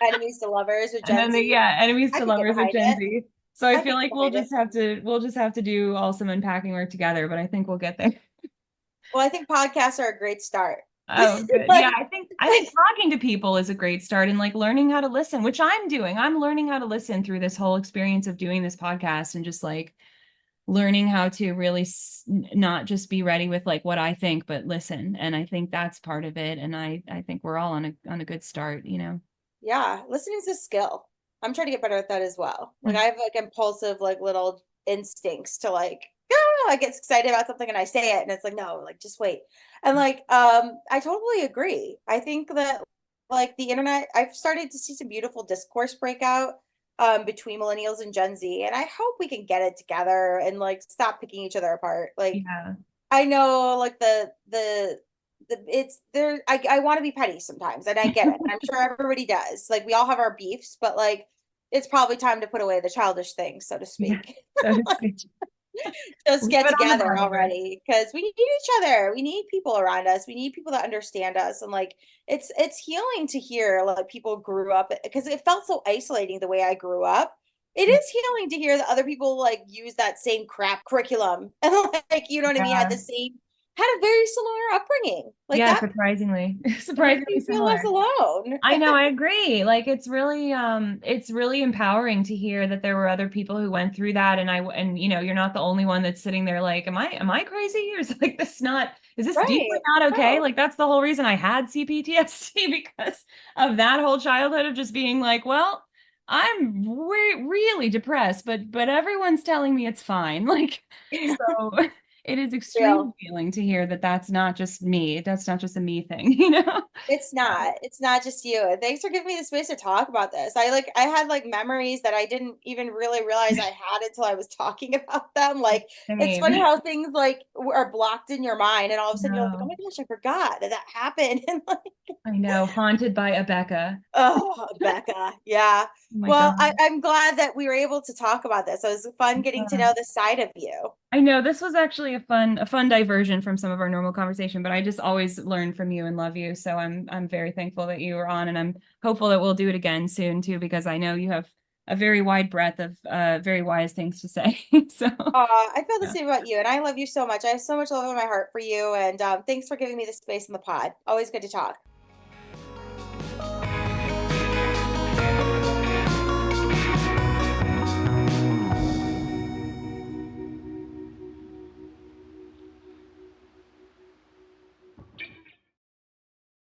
Enemies to lovers with and Gen then Z. enemies I to could get lovers with behind Gen it. Z. So I I feel could get like we'll behind it. just have to do all some unpacking work together, but I think we'll get there. Well, I think podcasts are a great start. Oh, good. Yeah, Like, I think talking to people is a great start and like learning how to listen, which I'm doing. I'm learning how to listen through this whole experience of doing this podcast and just like learning how to really not just be ready with like what I think, but listen. And I think that's part of it. And I think we're all on a good start, you know. yeah, listening is a skill. I'm trying to get better at that as well. Like I have like impulsive, like little instincts to like, I get excited about something and I say it and it's like, no, like just wait. And like, I totally agree. I think that like the internet, I've started to see some beautiful discourse breakout between millennials and Gen Z. And I hope we can get it together and like stop picking each other apart. Like Yeah. I know like the it's there I want to be petty sometimes and I get it. I'm sure everybody does. Like we all have our beefs, but like it's probably time to put away the childish things, so to Yeah. speak. So to speak. Just Leave get it on the together barber. already because we need each other. We need people around us. We need people that understand us. And like it's healing to hear like people grew up because it felt so isolating the way I grew up. It is healing to hear that other people like use that same crap curriculum and like you know what I mean, Yeah. had a very similar upbringing. Like Yeah, that surprisingly, it makes surprisingly me feel less similar. alone. I know, I agree. Like it's really empowering to hear that there were other people who went through that and you know, you're not the only one that's sitting there like, am I crazy? Or is like this not is this deeply Right. not okay? No. Like that's the whole reason I had CPTSD because of that whole childhood of just being like, well, I'm really depressed, but everyone's telling me it's fine. Like so it is extremely Real. healing to hear that that's not just me. That's not just a me thing, you know? It's not. It's not just you. And thanks for giving me the space to talk about this. I had like memories that I didn't even really realize I had until I was talking about them. Like it's funny Same. how things like are blocked in your mind and all of a sudden you're like, "Oh No, my gosh, I forgot that that happened." And like, I know. Haunted by Abeka. oh, Becca. Yeah. Oh my Well, God. I'm glad that we were able to talk about this. It was fun getting to Yeah. know this side of you. I know this was actually a fun diversion from some of our normal conversation, but I just always learn from you and love you. So I'm very thankful that you were on, and I'm hopeful that we'll do it again soon too, because I know you have a very wide breadth of very wise things to say. So I feel the yeah. same about you, and I love you so much. I have so much love in my heart for you, and thanks for giving me the space in the pod. Always good to talk.